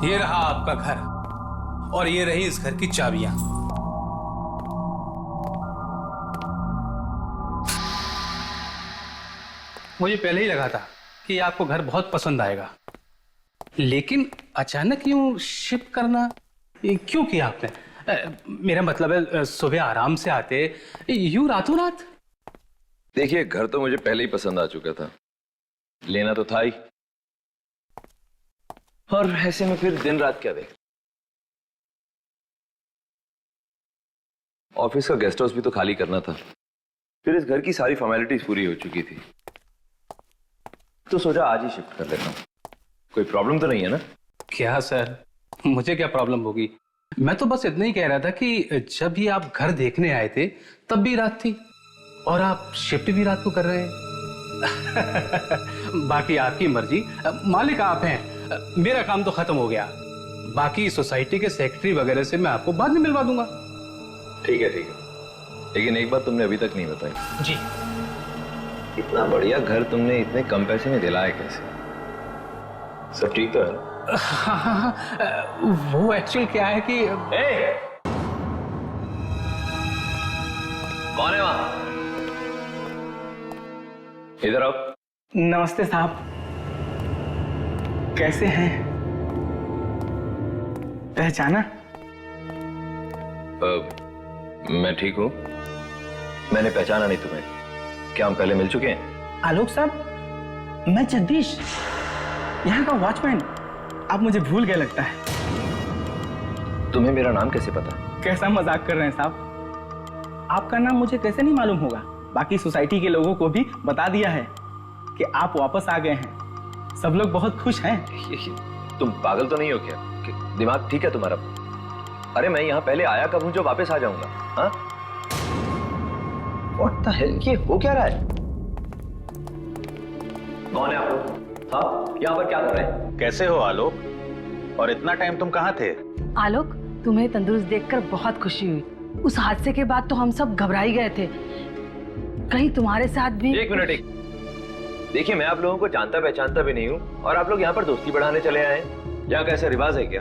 ये रहा आपका घर और ये रही इस घर की चाबियां। मुझे पहले ही लगा था कि आपको घर बहुत पसंद आएगा, लेकिन अचानक यूं शिफ्ट करना ये क्यों किया आपने? मेरा मतलब है सुबह आराम से आते, यूं रातों रात। देखिए, घर तो मुझे पहले ही पसंद आ चुका था, लेना तो था ही, और ऐसे में फिर दिन रात क्या देख। ऑफिस का गेस्ट हाउस भी तो खाली करना था, फिर इस घर की सारी फॉर्मेलिटीज पूरी हो चुकी थी, तो सोचा आज ही शिफ्ट कर लेता हूँ। कोई प्रॉब्लम तो नहीं है ना? क्या सर, मुझे क्या प्रॉब्लम होगी? मैं तो बस इतना ही कह रहा था कि जब ही आप घर देखने आए थे तब भी रात थी और आप शिफ्ट भी रात को कर रहे हैं। बाकी आपकी मर्जी, मालिक आप हैं। मेरा काम तो खत्म हो गया, बाकी सोसाइटी के सेक्रेटरी वगैरह से मैं आपको बाद में मिलवा दूंगा। ठीक है, लेकिन एक बात तुमने अभी तक नहीं बताई। जी। इतना बढ़िया घर तुमने इतने कम पैसे में दिलाया कैसे? सब ठीक तो है? वो एक्चुअल क्या है कि कौन है वहां? इधर आओ। नमस्ते साहब, कैसे हैं? पहचाना? मैं ठीक हूं। मैंने पहचाना नहीं तुम्हें। क्या हम पहले मिल चुके हैं? आलोक साहब, मैं जगदीश, यहाँ का वॉचमैन। आप मुझे भूल गए लगता है। तुम्हें मेरा नाम कैसे पता? कैसा मजाक कर रहे हैं साहब? आपका नाम मुझे कैसे नहीं मालूम होगा? बाकी सोसाइटी के लोगों को भी बता दिया है कि आप वापस आ गए हैं। सब लोग बहुत खुश हैं। तुम पागल तो नहीं हो क्या? दिमाग ठीक है तुम्हारा? अरे मैं यहाँ पहले आया कब हूँ जो वापस आ जाऊंगा? हाँ? What the hell? ये हो क्या रहा है? कौन है आप लोग? हाँ, यहाँ पर क्या कर रहे हैं? कैसे हो आलोक? और इतना टाइम तुम कहाँ थे? आलोक, तुम्हें तंदुरुस्त देखकर बहुत खुशी हुई। उस हादसे के बाद तो हम सब घबरा ही गए थे, कहीं तुम्हारे साथ भी। एक मिनट। देखिए, मैं आप लोगों को जानता पहचानता भी नहीं हूँ और आप लोग यहाँ पर दोस्ती बढ़ाने चले आए हैं। यहाँ का ऐसा रिवाज है क्या?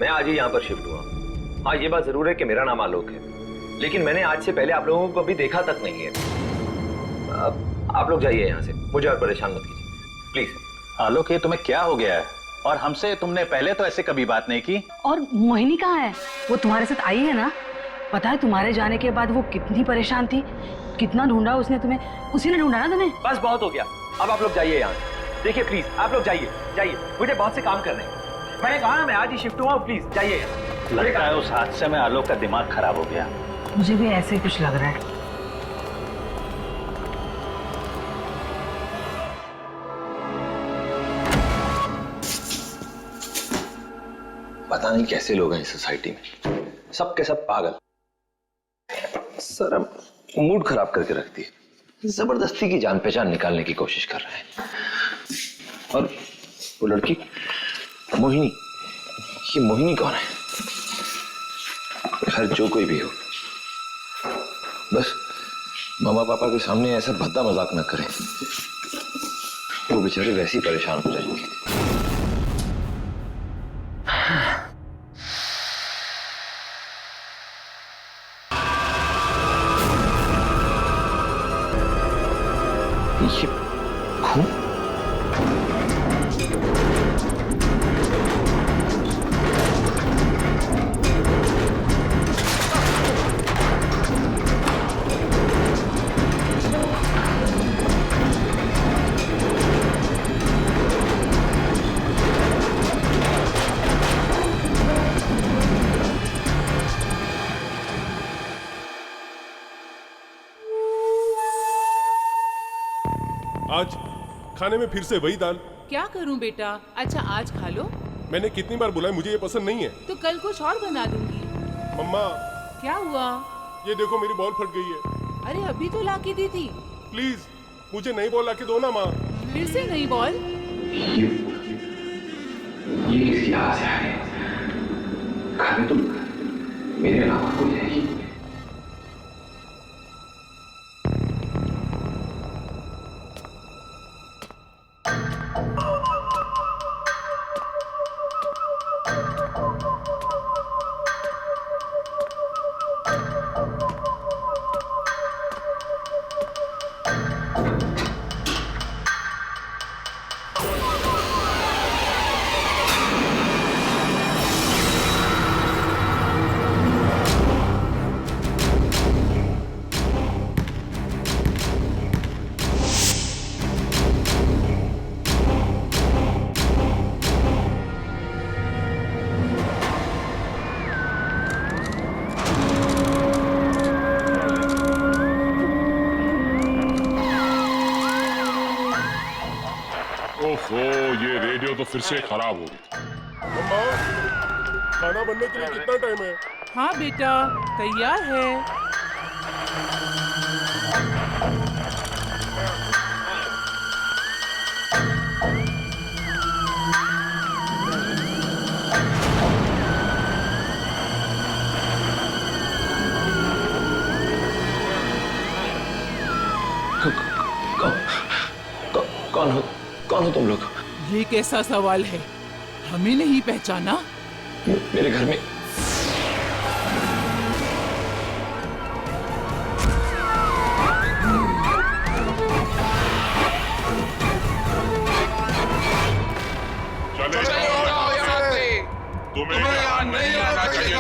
मैं आज ही यहाँ पर शिफ्ट हुआ। हाँ, ये बात जरूर है कि मेरा नाम आलोक है, लेकिन मैंने आज से पहले आप लोगों को कभी देखा तक नहीं है। आप लोग जाइए यहाँ से, मुझे और परेशान मत कीजिए प्लीज। आलोक, ये तुम्हें क्या हो गया है? और हमसे तुमने पहले तो ऐसे कभी बात नहीं की। और मोहिनी कहाँ है? वो तुम्हारे साथ आई है ना? पता है तुम्हारे जाने के बाद वो कितनी परेशान थी, कितना ढूंढा उसने तुम्हें। उसी ने ढूंढा ना तुम्हें। बस बहुत हो गया, अब आप लोग जाइए यहाँ से। देखिए प्लीज, आप लोग जाइए, मुझे बहुत से काम करने हैं। मैंने कहा ना मैं आज ही शिफ्ट हुआ हूँ, प्लीज जाइए। लगता है उस हादसे में आलोक का दिमाग खराब हो गया। मुझे भी ऐसे ही कुछ लग रहा है। पता नहीं कैसे लोग हैं इस सोसाइटी में, सब के सब पागल। सर अब मूड खराब करके रखती है, जबरदस्ती की जान पहचान निकालने की कोशिश कर रहे हैं। और वो लड़की मोहिनी, ये मोहिनी कौन है? खैर जो कोई भी हो, बस मामा पापा के सामने ऐसा भद्दा मजाक न करें, वो बेचारे वैसे ही परेशान हो जाएंगे। ये खून? आज खाने में फिर से वही दाल। क्या करूं बेटा? अच्छा आज खा लो। मैंने कितनी बार बोला है मुझे ये पसंद नहीं है। तो कल कुछ और बना दूंगी। मम्मा, क्या हुआ? ये देखो मेरी बॉल फट गई है। अरे अभी तो लाके दी थी। प्लीज मुझे नई बॉल लाके दो ना माँ। फिर से नई बॉल? ये किसकी आवाज है? खाने तो मेरे अलावा कोई नहीं। फिर से खराब हो गई। मम्मा, खाना बनने के लिए कितना टाइम है? हाँ बेटा, तैयार है। कौन हो तुम लोग? ये कैसा सवाल है? हमें नहीं पहचाना? मेरे घर में चले जाओ यहाँ से। तुम्हें यहाँ नहीं रहना चाहिए।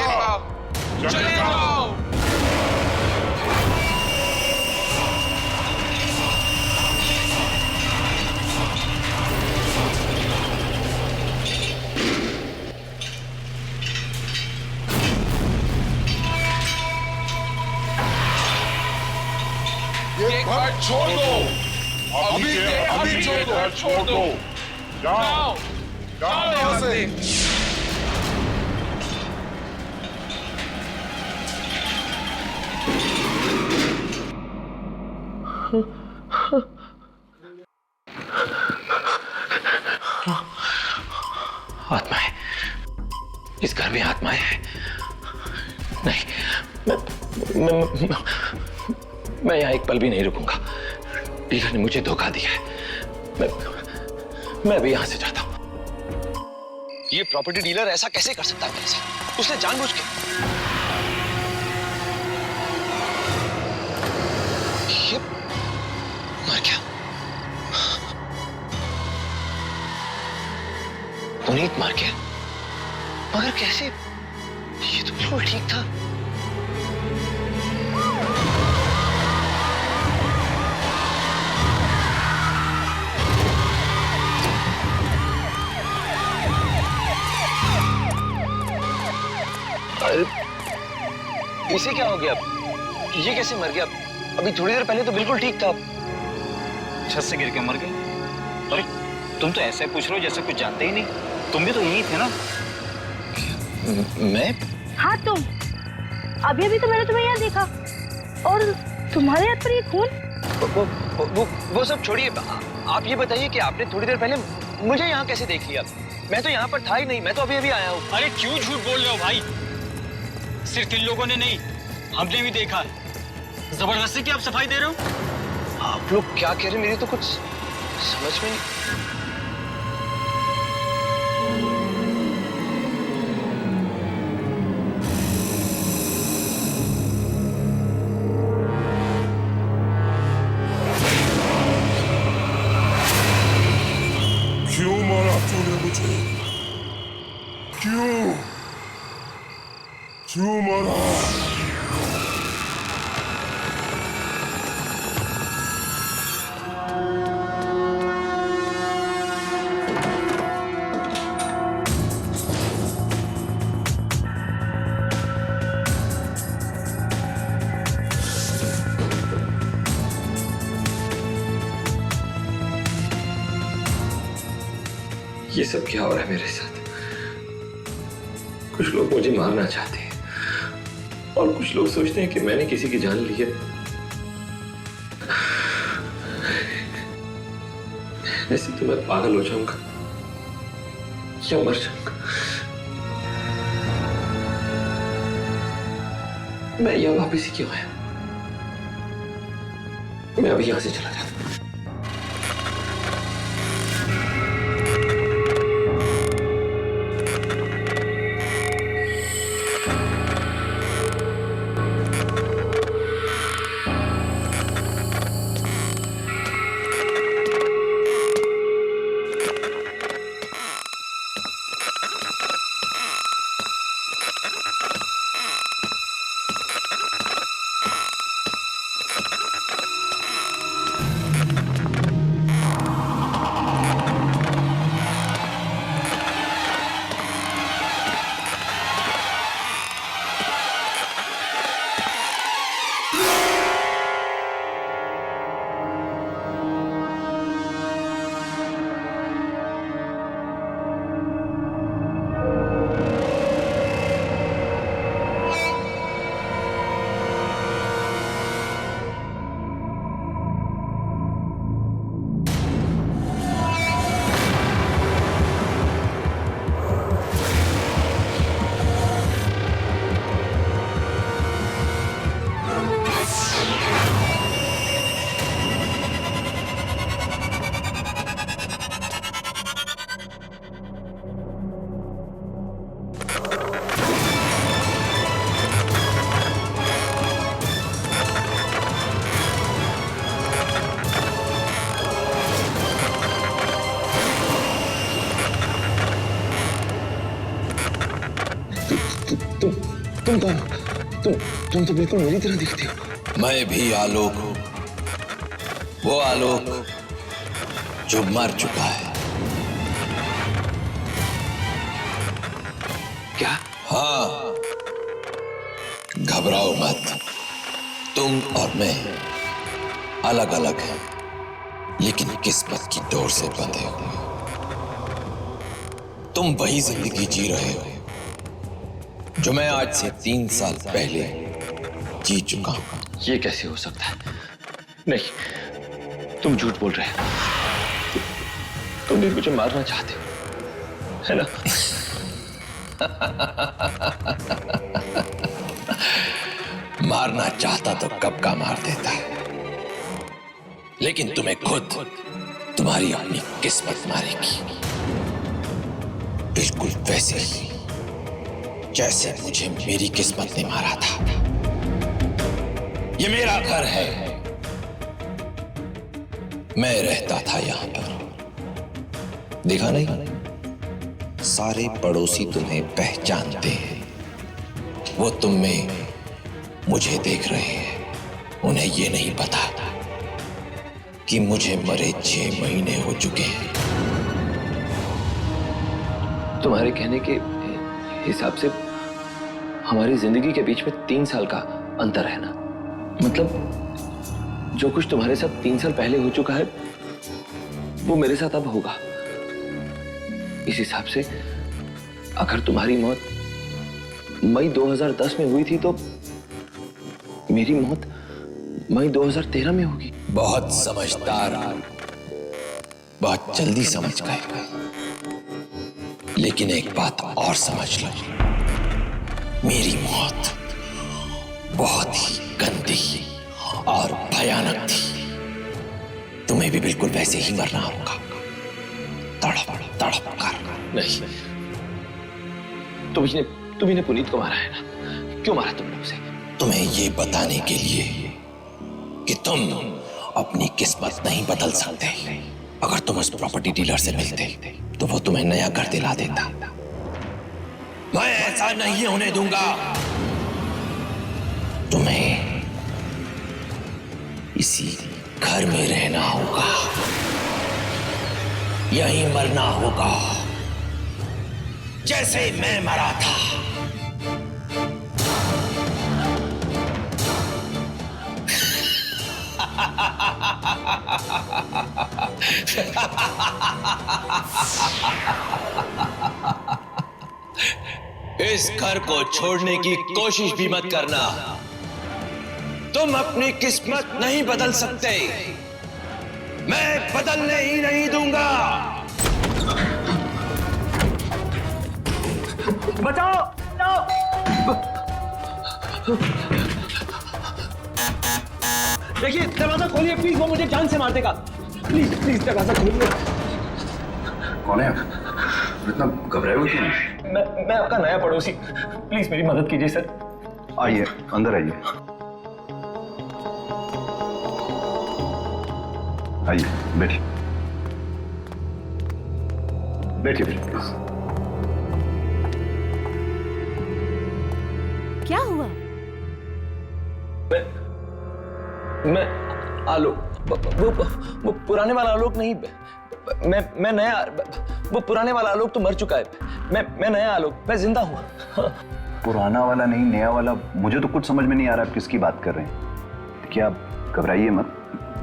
चले जाओ। ये घर छोड़ दो। अभी के अभी छोड़ दो। जाओ जाओ यहाँ से। आत्माएं, इस घर में आत्माएं हैं। नहीं, मैं यहाँ एक पल भी नहीं रुकूंगा। डीलर ने मुझे धोखा दिया है। मैं अभी यहाँ से जाता हूँ। ये प्रॉपर्टी डीलर ऐसा कैसे कर सकता है मेरे साथ? उसने जानबूझ के। ये मर गया। पुनीत मर गया, मगर कैसे? ये तो बिल्कुल ठीक था। इसे क्या हो गया? ये कैसे मर गया? अभी थोड़ी देर पहले तो बिल्कुल ठीक था। छत से गिर के मर गए। अरे तुम तो ऐसे पूछ रहे हो जैसे कुछ जानते ही नहीं। तुम भी तो यही थे ना? मैं? हाँ तुम। अभी अभी तो मैंने तुम्हें यहाँ देखा और तुम्हारे हाथ पर ये खून। वो सब छोड़िए। आप ये बताइए कि आपने थोड़ी देर पहले मुझे यहाँ कैसे देख लिया? मैं तो यहाँ पर था ही नहीं। मैं तो अभी अभी आया हूँ। अरे क्यों झूठ बोल रहे हो भाई? सिर्फ इन लोगों ने नहीं, हमने भी देखा है। जबरदस्ती की आप सफाई दे रहे हो? आप लोग क्या कह रहे हैं? मेरी तो कुछ समझ में नहीं। क्यों मारा तूने मुझे? क्यों मारा? ये सब क्या हो रहा है मेरे साथ? कुछ लोग मुझे मारना चाहते हैं और कुछ लोग सोचते हैं कि मैंने किसी की जान ली है। ऐसे तो मैं पागल हो जाऊंगा या मर जाऊंगा। मैं यहाँ वापस ही क्यों आया? मैं अभी यहां से चला जाता हूं। तुम कौन हो? तुम तो बिल्कुल मेरी तरह दिखते हो। मैं भी आलोक हूं, वो आलोक जो मर चुका है। क्या? हाँ, घबराओ मत। तुम और मैं अलग अलग हैं, लेकिन किस्मत की डोर से बंधे हुए। तुम वही जिंदगी जी रहे हो जो मैं आज से 3 साल पहले जी चुका हूं। ये कैसे हो सकता है? नहीं, तुम झूठ बोल रहे हो। तुम भी मुझे मारना चाहते हो, है ना? मारना चाहता तो कब का मार देता, लेकिन तुम्हें खुद तुम्हारी अपनी किस्मत मारेगी, बिल्कुल वैसे ही जैसे मुझे मेरी किस्मत ने मारा था। ये मेरा घर है, मैं रहता था यहां पर। देखा नहीं, सारे पड़ोसी तुम्हें पहचानते हैं। वो तुम में मुझे देख रहे हैं। उन्हें ये नहीं पता कि मुझे मरे 6 महीने हो चुके हैं। तुम्हारे कहने के हिसाब से हमारी जिंदगी के बीच में 3 साल का अंतर है ना? मतलब जो कुछ तुम्हारे साथ 3 साल पहले हो चुका है वो मेरे साथ अब होगा। इस हिसाब से अगर तुम्हारी मौत मई 2010 में हुई थी तो मेरी मौत मई 2013 में होगी। बहुत समझदार, बहुत जल्दी समझ गए। लेकिन एक बात और समझ लो, मेरी मौत बहुत ही गंदी और भयानक थी। तुम्हें भी बिल्कुल वैसे ही मरना होगा, तड़प तड़प कर। नहीं, तुमने पुनीत को मारा है ना? क्यों मारा तुमने उसे? तुम्हें ये बताने के लिए कि तुम अपनी किस्मत नहीं बदल सकते। अगर तुम उस प्रॉपर्टी डीलर से मिलते तो वो तुम्हें नया घर दिला देता। मैं ऐसा नहीं होने दूंगा। तुम्हें इसी घर में रहना होगा, यहीं मरना होगा जैसे मैं मरा था। इस घर को छोड़ने की कोशिश भी मत करना। तुम अपनी किस्मत नहीं बदल सकते, मैं बदलने ही नहीं दूंगा। बचाओ! देखिए, दरवाजा खोलिए प्लीज, वो मुझे जान से मार देगा। प्लीज प्लीज दरवाजा खोलिए। कौन है? इतना घबराए हुए क्यों? मैं आपका नया पड़ोसी, प्लीज मेरी मदद कीजिए सर। आइए, अंदर आइए। आइए, बैठिए बैठिए प्लीज। क्या हुआ? मैं आलोक, वो पुराने वाला आलोक नहीं, मैं नया। वो पुराने वाला आलोक तो मर चुका है। मैं नया आलोक, मैं जिंदा हूँ। पुराना वाला नहीं, नया वाला। मुझे तो कुछ समझ में नहीं आ रहा आप किसकी बात कर रहे हैं। क्या, घबराइए मत,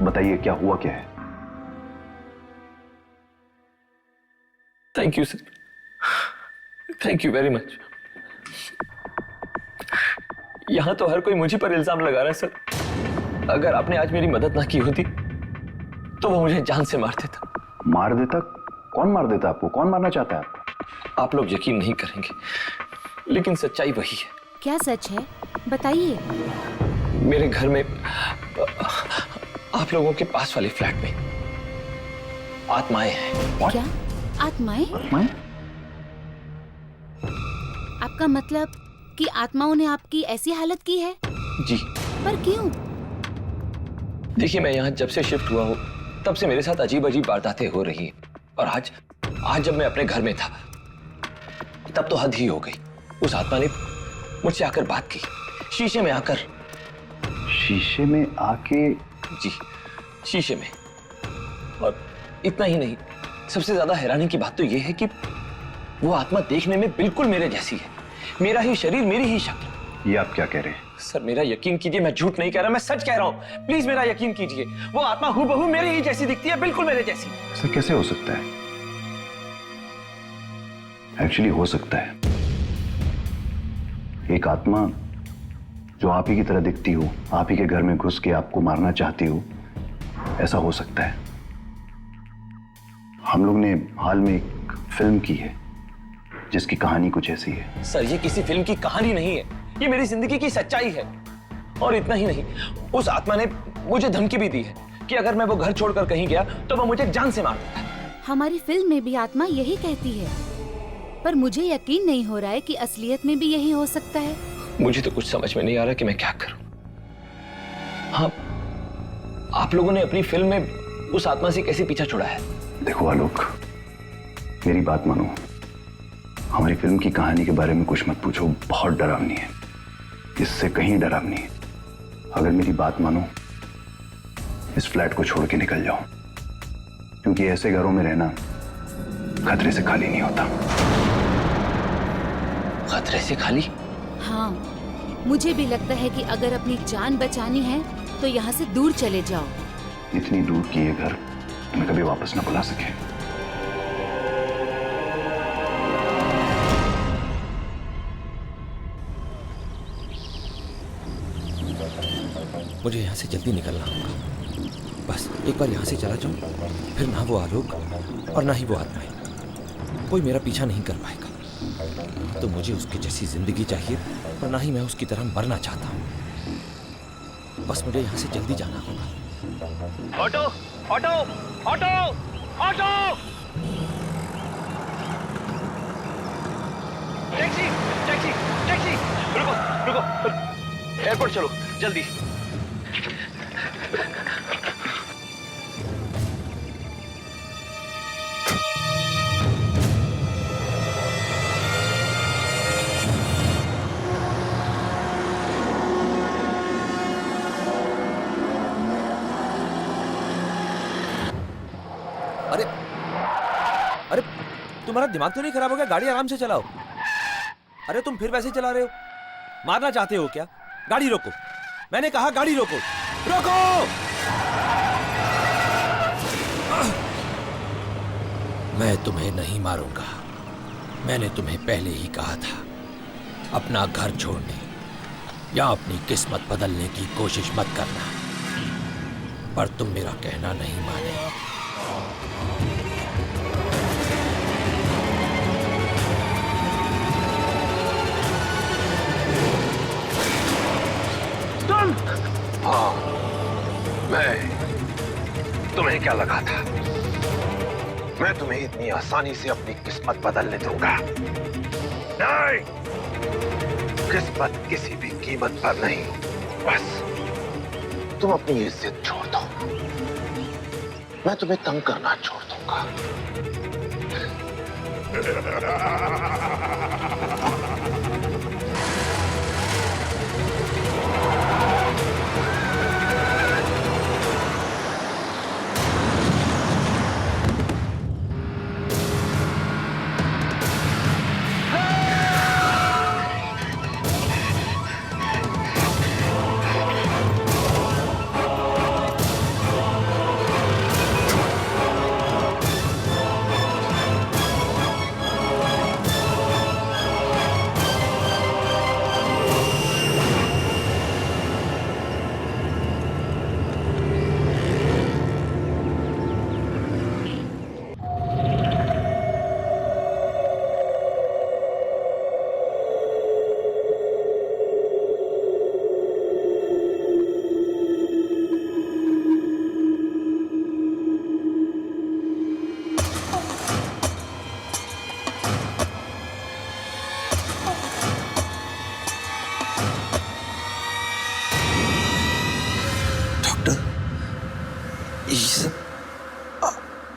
बताइए क्या हुआ, क्या है? Thank you sir, thank you very much. यहां तो हर कोई मुझे पर इल्जाम लगा रहा है सर। अगर आपने आज मेरी मदद ना की होती तो वो मुझे जान से मार देता। मार देता? कौन मार देता आपको? कौन मारना चाहता है आपको? आप लोग यकीन नहीं करेंगे, लेकिन सच्चाई वही है। क्या सच है, बताइए। मेरे घर में, आप लोगों के पास वाले फ्लैट में आत्माएं हैं। क्या आत्माएं? आत्माएं? आपका मतलब कि आत्माओं ने आपकी ऐसी हालत की है? जी। पर क्यों? देखिए, मैं यहाँ जब से शिफ्ट हुआ हूँ तब से मेरे साथ अजीब अजीब वारदातें हो रही हैं। और आज जब मैं अपने घर में था तब तो हद ही हो गई। उस आत्मा ने मुझसे आकर बात की, शीशे में आकर। शीशे में आके? जी, शीशे में। और इतना ही नहीं, सबसे ज्यादा हैरानी की बात तो यह है कि वो आत्मा देखने में बिल्कुल मेरे जैसी है। मेरा ही शरीर, मेरी ही शक्ल। ये आप क्या कह रहे हैं? सर मेरा यकीन कीजिए, मैं झूठ नहीं कह रहा, मैं सच कह रहा हूं। प्लीज मेरा यकीन कीजिए, वो आत्मा हूबहू मेरे ही जैसी दिखती है, बिल्कुल मेरे जैसी। सर कैसे हो सकता है? एक्चुअली हो सकता है। एक आत्मा जो आप ही की तरह दिखती हो, आप ही के घर में घुस के आपको मारना चाहती हो, ऐसा हो सकता है। हम लोग ने हाल में एक फिल्म की है जिसकी कहानी कुछ ऐसी है। सर ये किसी फिल्म की कहानी नहीं है, ये मेरी जिंदगी की सच्चाई है। और इतना ही नहीं, उस आत्मा ने मुझे धमकी भी दी है कि अगर मैं वो घर छोड़कर कहीं गया तो वो मुझे जान से मार देता है। हमारी फिल्म में भी आत्मा यही कहती है, पर मुझे यकीन नहीं हो रहा है कि असलियत में भी यही हो सकता है। मुझे तो कुछ समझ में नहीं आ रहा कि मैं क्या करूं। हाँ, आप लोगों ने अपनी फिल्म में उस आत्मा से कैसे पीछा छुड़ा है? देखो आलोक, मेरी बात मानो। हमारी फिल्म की कहानी के बारे में कुछ मत पूछो, बहुत डरावनी है, इससे कहीं डरावनी है। अगर मेरी बात मानो, इस फ्लैट को छोड़ के निकल जाओ, क्योंकि ऐसे घरों में रहना खतरे से खाली नहीं होता। खतरे से खाली? हाँ, मुझे भी लगता है कि अगर अपनी जान बचानी है तो यहाँ से दूर चले जाओ। इतनी दूर की ये घर तुम्हें कभी वापस न बुला सके। मुझे यहाँ से जल्दी निकलना होगा। बस एक बार यहाँ से चला जाऊं, फिर ना वो आलोक और ना ही वो आत्माएं कोई मेरा पीछा नहीं कर पाएगा। तो मुझे उसकी जैसी जिंदगी चाहिए और ना ही मैं उसकी तरह मरना चाहता हूँ। बस मुझे यहाँ से जल्दी जाना होगा। Auto, auto, auto, auto! Taxi, taxi, taxi! रुको, रुको, एयरपोर्ट चलो, जल्दी। अरे अरे, तुम्हारा दिमाग तो नहीं खराब हो गया? गाड़ी आराम से चलाओ। अरे तुम फिर वैसे चला रहे हो, मारना चाहते हो क्या? गाड़ी रोको, मैंने कहा गाड़ी रोको, रोको! मैं तुम्हें नहीं मारूंगा। मैंने तुम्हें पहले ही कहा था, अपना घर छोड़ने या अपनी किस्मत बदलने की कोशिश मत करना, पर तुम मेरा कहना नहीं माने। हाँ, मैं तुम्हें क्या लगा था मैं तुम्हें इतनी आसानी से अपनी किस्मत बदलने दूंगा? नहीं, किस्मत किसी भी कीमत पर नहीं। बस तुम अपनी इज्जत छोड़ दो, मैं तुम्हें तंग करना छोड़ दूंगा।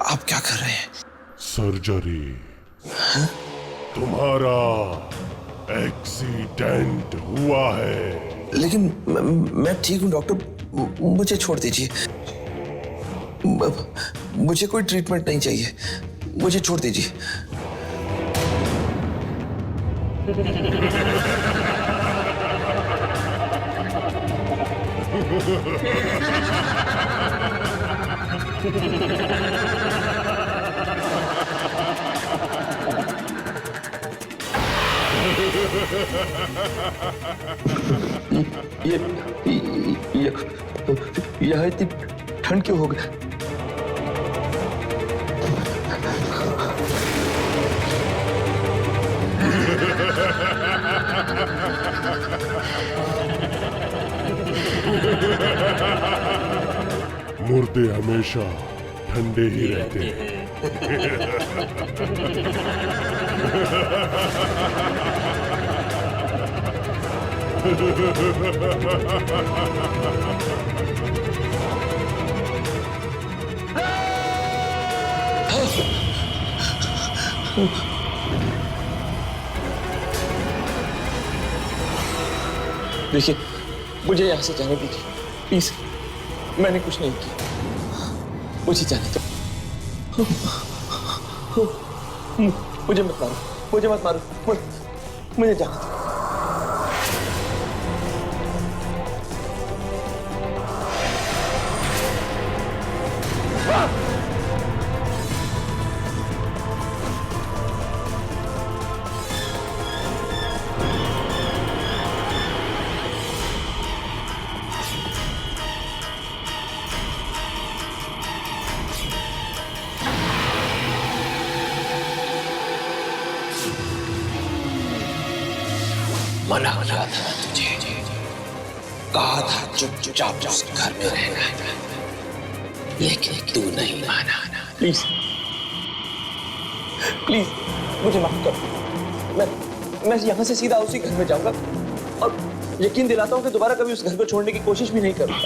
आप क्या कर रहे हैं? सर्जरी। तुम्हारा एक्स एक्सीडेंट हुआ है। लेकिन मैं ठीक हूँ डॉक्टर, मुझे छोड़ दीजिए। मुझे कोई ट्रीटमेंट नहीं चाहिए, मुझे छोड़ दीजिए। यह इतनी ठंड क्यों हो गई? मुर्दे हमेशा ठंडे ही रहते हैं। देखिए, मुझे यहाँ से जाने दीजिए प्लीज। मैंने कुछ नहीं किया, मुझे जाने दो। मुझे मत मारो, मुझे मत मारो, मुझे जाने दो। मना किया था तुझे, कहा था चुपचाप उस घर में रहना, लेकिन तू नहीं माना। प्लीज प्लीज मुझे माफ कर। मैं यहाँ से सीधा उसी घर में जाऊंगा और यकीन दिलाता हूँ कि दोबारा कभी उस घर को छोड़ने की कोशिश भी नहीं करूंगा।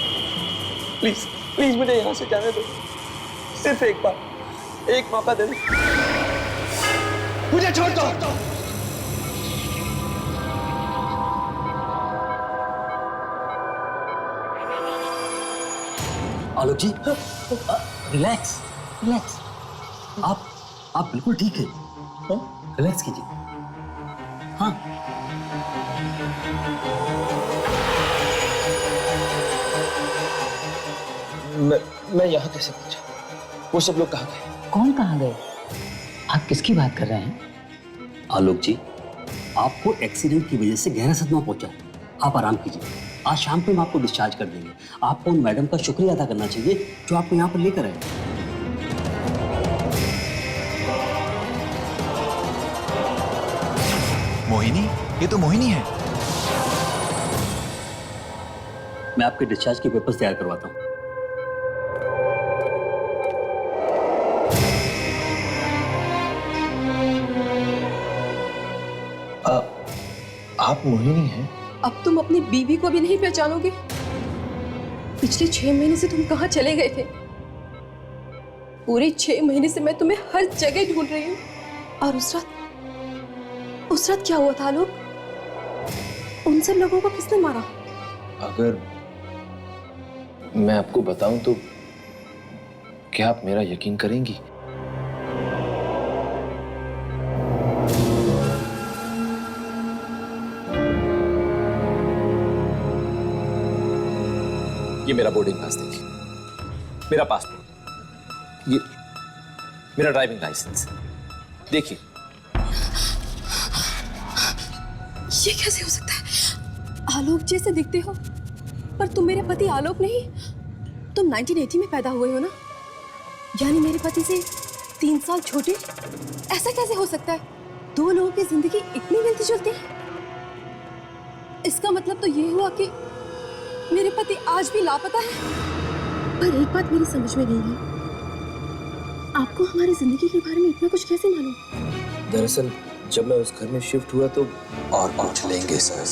प्लीज प्लीज मुझे यहाँ से जाने दो, सिर्फ एक बार, एक मौका दे दो, मुझे छोड़ दो। आलोक जी, रिलैक्स रिलैक्स। आप बिल्कुल ठीक है, रिलैक्स कीजिए। हाँ, मैं यहाँ कैसे पहुंचा? वो सब लोग कहाँ गए? कौन कहाँ गए? आप किसकी बात कर रहे हैं? आलोक जी, आपको एक्सीडेंट की वजह से गहरा सदमा पहुंचा है। आप आराम कीजिए, आज शाम को हम आपको डिस्चार्ज कर देंगे। आपको उन मैडम का शुक्रिया अदा करना चाहिए जो आपको यहाँ पर लेकर आए। मोहिनी, ये तो मोहिनी है। मैं आपके डिस्चार्ज के पेपर्स तैयार करवाता हूँ। आप मोहिनी हैं? अब तुम अपनी बीवी को भी नहीं पहचानोगे? पिछले 6 महीने से तुम कहाँ चले गए थे? पूरे 6 महीने से मैं तुम्हें हर जगह ढूंढ रही हूँ। और उस रात क्या हुआ था लोग? उन सब लोगों को किसने मारा? अगर मैं आपको बताऊं तो क्या आप मेरा यकीन करेंगी? ये मेरा बोर्डिंग पास देखिए, मेरा पासपोर्ट, ये मेरा ड्राइविंग लाइसेंस देखिए। ये कैसे हो सकता है? आलोक जैसे दिखते हो, पर तुम मेरे पति आलोक नहीं। तुम 1980 में पैदा हुए हो ना? यानी मेरे पति से 3 साल छोटे। ऐसा कैसे हो सकता है? 2 लोगों की जिंदगी इतनी मिलती जुलती है। इसका मतलब तो ये हुआ कि मेरे पति आज भी लापता है। पर एक बात मेरी समझ में नहीं है, आपको हमारी जिंदगी के बारे में इतना कुछ कैसे मालूम? दरअसल जब मैं उस घर में शिफ्ट हुआ तो और पूछ लेंगे सर।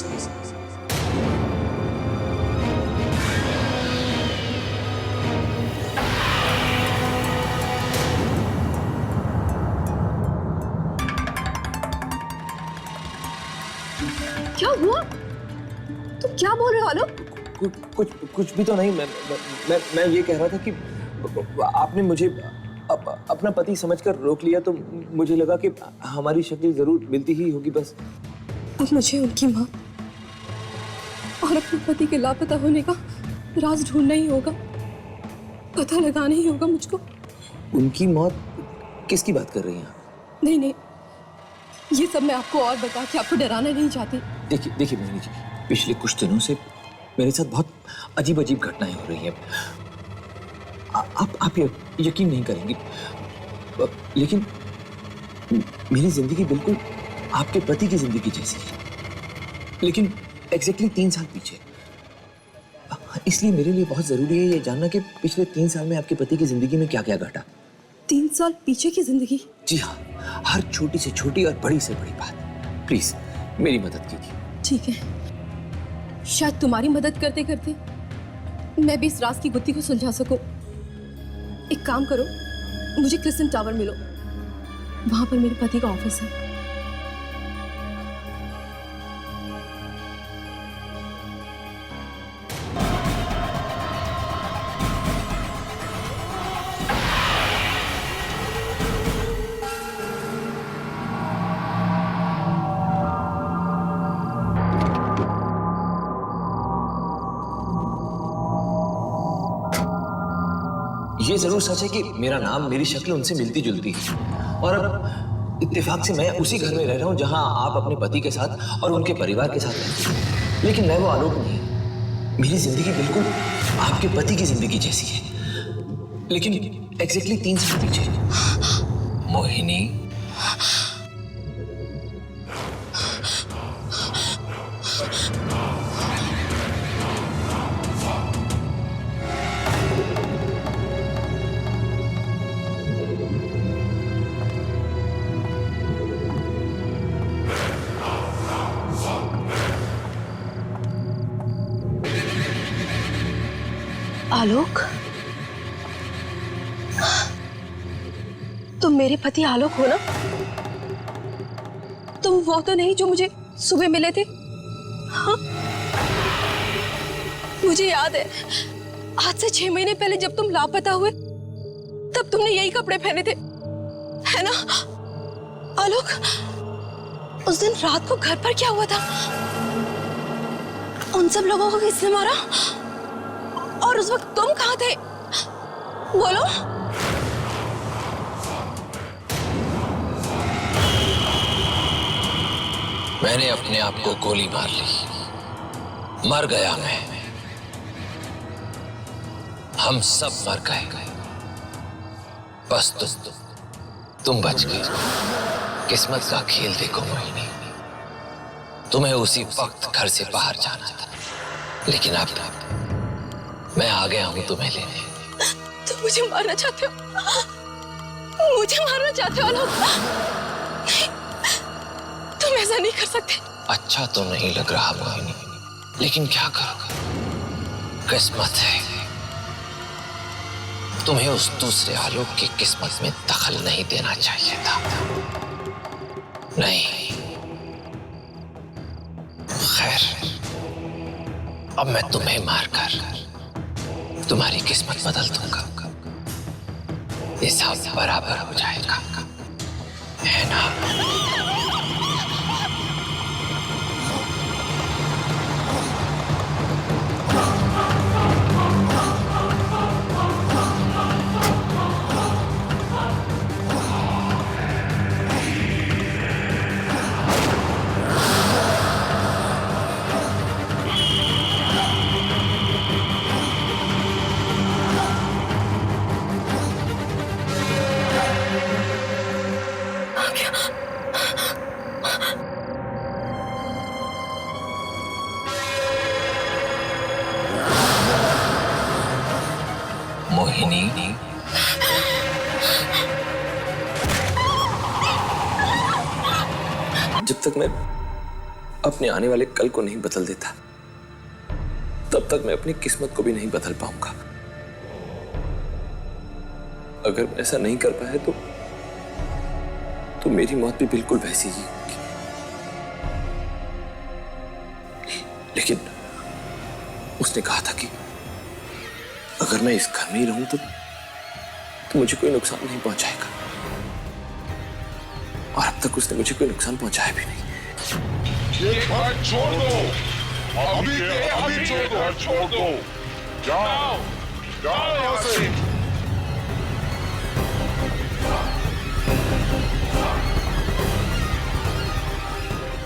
क्या हुआ? तुम क्या बोल रहे हो आलोक? कुछ भी तो नहीं। मैं ये कह रहा था कि आपने मुझे अपना पति समझकर रोक लिया तो मुझे लगा कि हमारी शक्ल जरूर मिलती ही होगी बस। अब मुझे उनकी माँ और अपने पति के लापता होने का राज ढूंढना ही होगा, पता लगाना ही होगा मुझको। उनकी मौत? किसकी बात कर रही हैं आप? नहीं नहीं, ये सब मैं आपको और बता के आपको डराना नहीं चाहती। देखिए मोहिनी जी, पिछले कुछ दिनों से मेरे साथ बहुत अजीब अजीब घटनाएं हो रही हैं। आप यकीन नहीं करेंगी, लेकिन मेरी जिंदगी बिल्कुल आपके पति की जिंदगी जैसी है, लेकिन एग्जैक्टली 3 साल पीछे। इसलिए मेरे लिए बहुत जरूरी है ये जानना कि पिछले 3 साल में आपके पति की जिंदगी में क्या क्या घटा। 3 साल पीछे की जिंदगी? जी हाँ, हर छोटी से छोटी और बड़ी से बड़ी बात। प्लीज मेरी मदद कीजिए। ठीक है, शायद तुम्हारी मदद करते करते मैं भी इस राज की गुत्थी को सुलझा सकूं। एक काम करो, मुझे क्रिसेंट टावर मिलो, वहां पर मेरे पति का ऑफिस है। ये जरूर सच है कि मेरा नाम, मेरी शक्ल उनसे मिलती जुलती है, और अब इत्तेफाक से मैं उसी घर में रह रहा हूँ जहाँ आप अपने पति के साथ और उनके परिवार के साथ रहती हैं। लेकिन मैं वो आलोक नहीं। मेरी जिंदगी बिल्कुल आपके पति की जिंदगी जैसी है, लेकिन एग्जैक्टली 3 साल पीछे। मोहिनी, आलोक, तुम मेरे पति आलोक हो ना? तुम वो तो नहीं जो मुझे सुबह मिले थे? हाँ? मुझे याद है, आज से 6 महीने पहले जब तुम लापता हुए तब तुमने यही कपड़े पहने थे, है ना? आलोक, उस दिन रात को घर पर क्या हुआ था? उन सब लोगों को किसने मारा? और उस वक्त तुम कहाँ थे? बोलो। मैंने अपने आप को गोली मार ली, मर गया मैं। हम सब मर गए, बस तुम बच गए। किस्मत का खेल देखो मोहिनी, तुम्हें उसी वक्त घर से बाहर जाना था, लेकिन अब मैं आ गया हूं तुम्हें लेने। तुम मुझे मारना चाहते हो? मुझे मारना चाहते हो आलोक? तुम ऐसा नहीं कर सकते। अच्छा तो नहीं लग रहा मोहिनी, लेकिन क्या करोगे, किस्मत है। तुम्हें उस दूसरे आलोक की किस्मत में दखल नहीं देना चाहिए था। नहीं, खैर, अब मैं तुम्हें मारकर तुम्हारी किस्मत बदल दूंगा। ये सब बराबर हो जाएगा, है ना? मोहिनी, जब तक मैं अपने आने वाले कल को नहीं बदल देता, तब तक मैं अपनी किस्मत को भी नहीं बदल पाऊंगा। अगर मैं ऐसा नहीं कर पाया तो मेरी मौत भी बिल्कुल वैसी ही होगी। लेकिन उसने कहा था कि अगर मैं इस घर में ही रहूं तो मुझे कोई नुकसान नहीं पहुंचाएगा, और अब तक उसने मुझे कोई नुकसान पहुंचाया भी नहीं। ये घर छोड़ दो, अभी के अभी छोड़ दो। जाओ जाओ यहाँ से।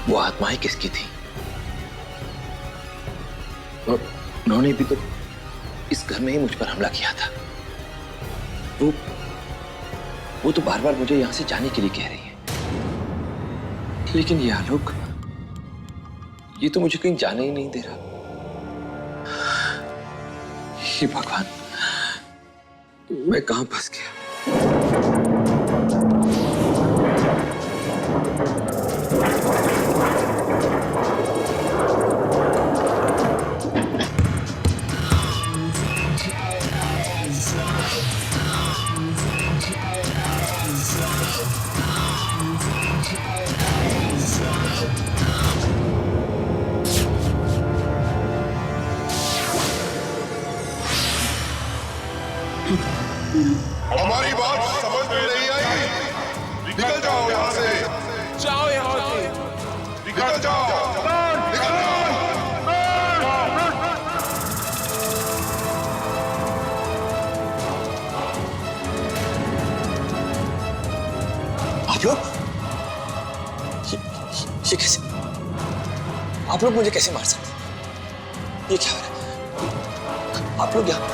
वो आत्माएं किसकी थी? उन्होंने भी तो इस घर में ही मुझ पर हमला किया था। वो तो बार बार मुझे यहां से जाने के लिए कह रही है, लेकिन ये आलोक, ये तो मुझे कहीं जाने ही नहीं दे रहा। हे भगवान, मैं कहां फंस गया? हमारी बात समझ में नहीं आई? निकल जाओ यहाँ से। जाओ यहाँ से। निकल जाओ, निकल जाओ। आप लोग ये कैसे? आप लोग मुझे कैसे मार सकते? ये क्या हो रहा है? आप लोग यहाँ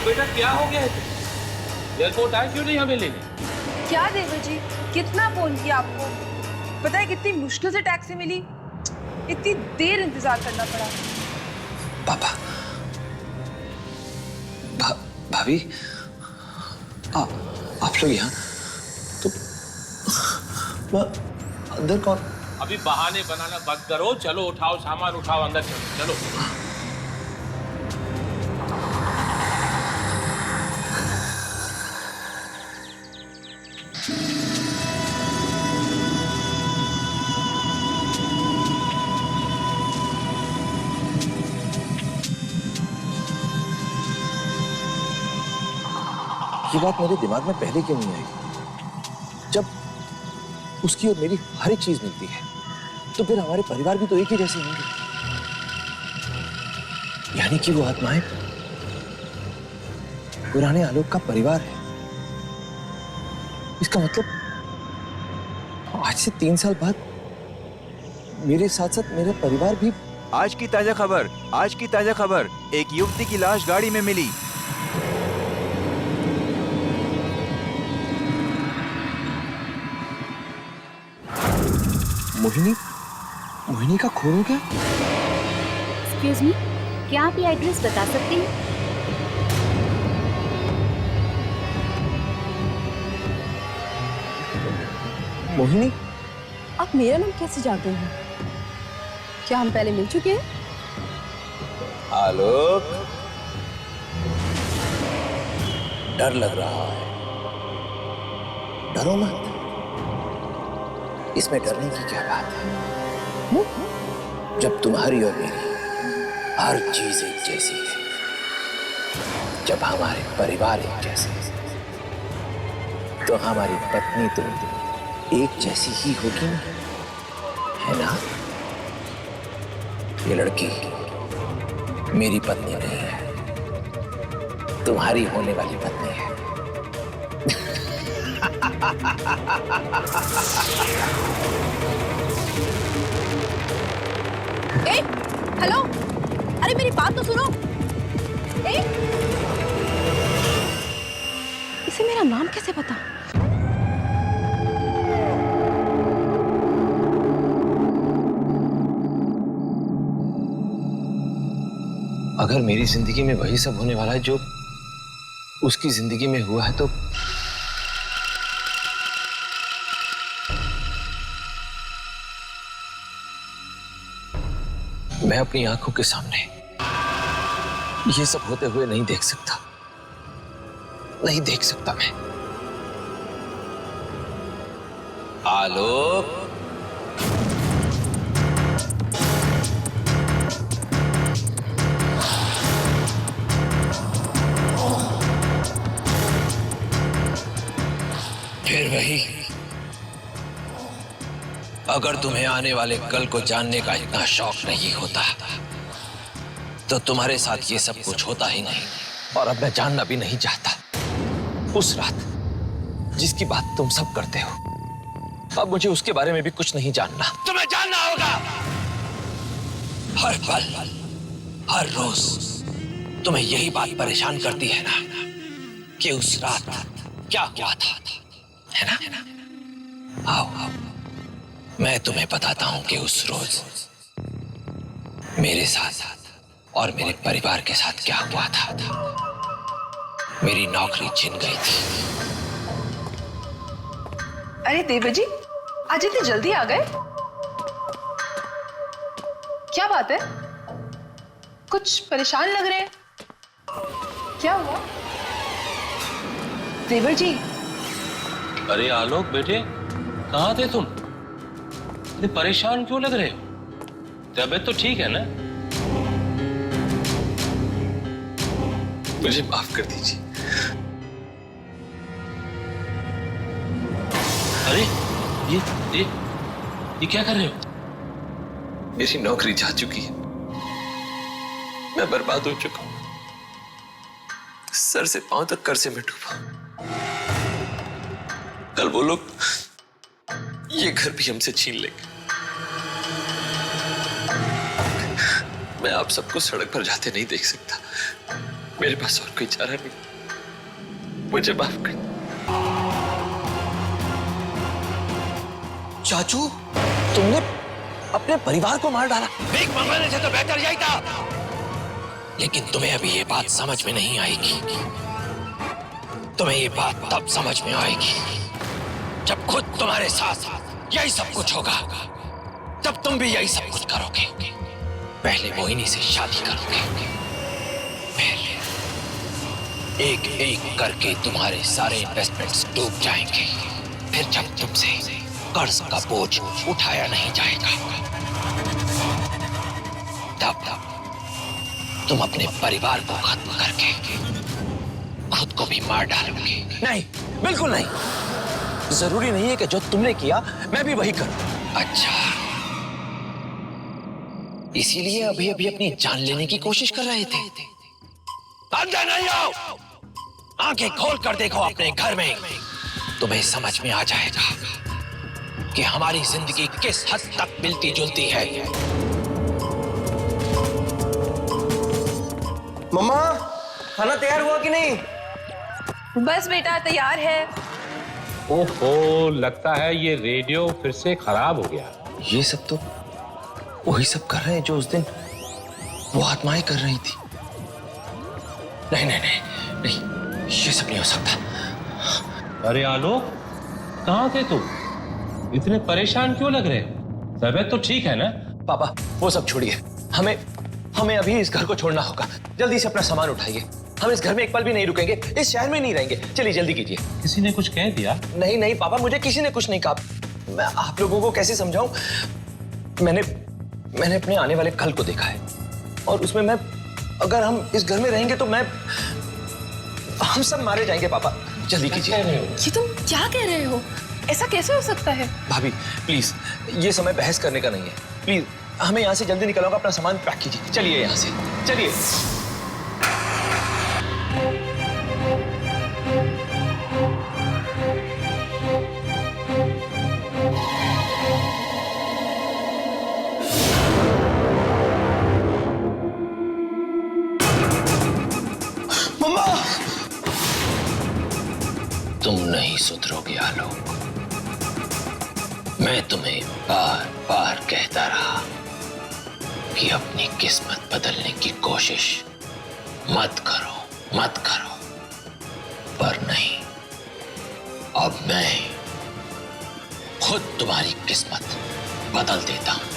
बेटा क्या हो गया है? एयरपोर्ट आए क्यों नहीं हमें लेने? क्या देवर जी, कितना फोन किया आपको? पता है कितनी मुश्किल से टैक्सी मिली, इतनी देर इंतजार करना पड़ा। पापा, भाभी, आप लोग यहाँ तो अंदर कौन? अभी बहाने बनाना बंद करो, चलो उठाओ सामान, उठाओ अंदर चलो चलो। ये बात मेरे दिमाग में पहले क्यों नहीं आई? जब उसकी और मेरी हर एक चीज मिलती है, तो फिर हमारे परिवार भी तो एक ही जैसे होंगे। यानी कि वो आत्माएं पुराने आलोक का परिवार है। इसका मतलब आज से 3 साल बाद मेरे साथ साथ मेरा परिवार भी। आज की ताजा खबर, एक युवती की लाश गाड़ी में मिली। मोहिनी का खून हो गया? एक्सक्यूज मी, क्या आप ये एड्रेस बता सकते हैं? मोहिनी, आप मेरा नाम कैसे जानते हैं? क्या हम पहले मिल चुके हैं? आलोक, डर लग रहा है। डरो मत, इसमें डरने की क्या बात है? जब तुम्हारी और मेरी हर चीज एक जैसी है, जब हमारे परिवार एक जैसे हैं, तो हमारी पत्नी तो एक जैसी ही होगी ना, है ना? ये लड़की मेरी पत्नी नहीं है, तुम्हारी होने वाली पत्नी है। हेलो, अरे मेरी बात बात तो सुनो। इसे मेरा नाम कैसे पता? अगर मेरी जिंदगी में वही सब होने वाला है जो उसकी जिंदगी में हुआ है, तो मैं अपनी आंखों के सामने ये सब होते हुए नहीं देख सकता, नहीं देख सकता मैं। आलोक, फिर वही, अगर तुम्हें आने वाले कल को जानने का इतना शौक नहीं होता तो तुम्हारे साथ ये सब कुछ होता ही नहीं, और अब मैं जानना भी नहीं चाहता। उस रात जिसकी बात तुम सब करते हो, अब मुझे उसके बारे में भी कुछ नहीं जानना। तुम्हें जानना होगा। हर पल, हर रोज तुम्हें यही बात परेशान करती है ना कि उस रात क्या हुआ था, है ना? आओ आओ, मैं तुम्हें बताता हूं कि उस रोज मेरे साथ और मेरे परिवार के साथ क्या हुआ था। मेरी नौकरी छिन गई थी। अरे देवर जी, आज इतनी जल्दी आ गए? क्या बात है? कुछ परेशान लग रहे हैं। क्या हुआ देवर जी? अरे आलोक बेटे, कहाँ थे तुम? इतने परेशान क्यों लग रहे हो? तबीयत तो ठीक है ना? मुझे माफ कर दीजिए। अरे ये क्या कर रहे हो? मेरी नौकरी जा चुकी है, मैं बर्बाद हो चुका हूं, सर से पांव तक कर्जे में डूबा। कल वो लोग ये घर भी हमसे छीन लेंगे। मैं आप सबको सड़क पर जाते नहीं देख सकता, मेरे पास और कोई चारा नहीं। मुझे माफ कर। चाचू, तुमने अपने परिवार को मार डाला। भीख मंगाने से तो बेहतर यही था। लेकिन तुम्हें अभी ये बात समझ में नहीं आएगी। तुम्हें ये बात तब समझ में आएगी जब खुद तुम्हारे साथ यही सब कुछ होगा। तब तुम भी यही सब कुछ करोगे। पहले मोहिनी से शादी करोगे, फिर एक एक करके तुम्हारे सारे इन्वेस्टमेंट्स डूब जाएंगे। फिर जब तुमसे कर्ज का बोझ उठाया नहीं जाएगा, तब तुम अपने परिवार को खत्म करके खुद को भी मार डालोगे। नहीं, बिल्कुल नहीं। जरूरी नहीं है कि जो तुमने किया मैं भी वही करूं। अच्छा, इसीलिए अभी अभी अपनी जान लेने की कोशिश कर रहे थे। अंदर नहीं आओ, आंखें खोल कर देखो अपने घर में। तुम्हें समझ में आ जाएगा कि हमारी जिंदगी किस हद तक मिलती जुलती है। मम्मा, खाना तैयार हुआ कि नहीं? बस बेटा, तैयार है। ओहो, लगता है ये रेडियो फिर से खराब हो गया। ये सब तो वही सब कर रहे हैं जो उस दिन वो आत्माएं कर रही थी। नहीं नहीं नहीं नहीं, ये सब नहीं हो सकता। अरे आलोक, कहाँ थे तुम? इतने परेशान क्यों लग रहे? तबीयत तो ठीक है ना? पापा, वो सब छोड़िए। हमें अभी इस घर को छोड़ना होगा। जल्दी से अपना सामान उठाइए। हम इस घर में एक पल भी नहीं रुकेंगे, इस शहर में नहीं रहेंगे। चलिए जल्दी कीजिए। किसी ने कुछ कह दिया? नहीं नहीं पापा, मुझे किसी ने कुछ नहीं कहा। मैं आप लोगों को कैसे समझाऊं? मैंने अपने आने वाले कल को देखा है, और उसमें अगर हम इस घर में रहेंगे तो हम सब मारे जाएंगे। पापा जल्दी कीजिए। ये तुम क्या कह रहे हो? ऐसा कैसे हो सकता है? भाभी प्लीज, ये समय बहस करने का नहीं है। प्लीज हमें यहाँ से जल्दी निकलवाओ। अपना सामान पैक कीजिए। चलिए यहाँ से, चलिए। नहीं सुधरोगे आलोक। मैं तुम्हें बार बार कहता रहा कि अपनी किस्मत बदलने की कोशिश मत करो, पर नहीं, अब मैं खुद तुम्हारी किस्मत बदल देता हूं।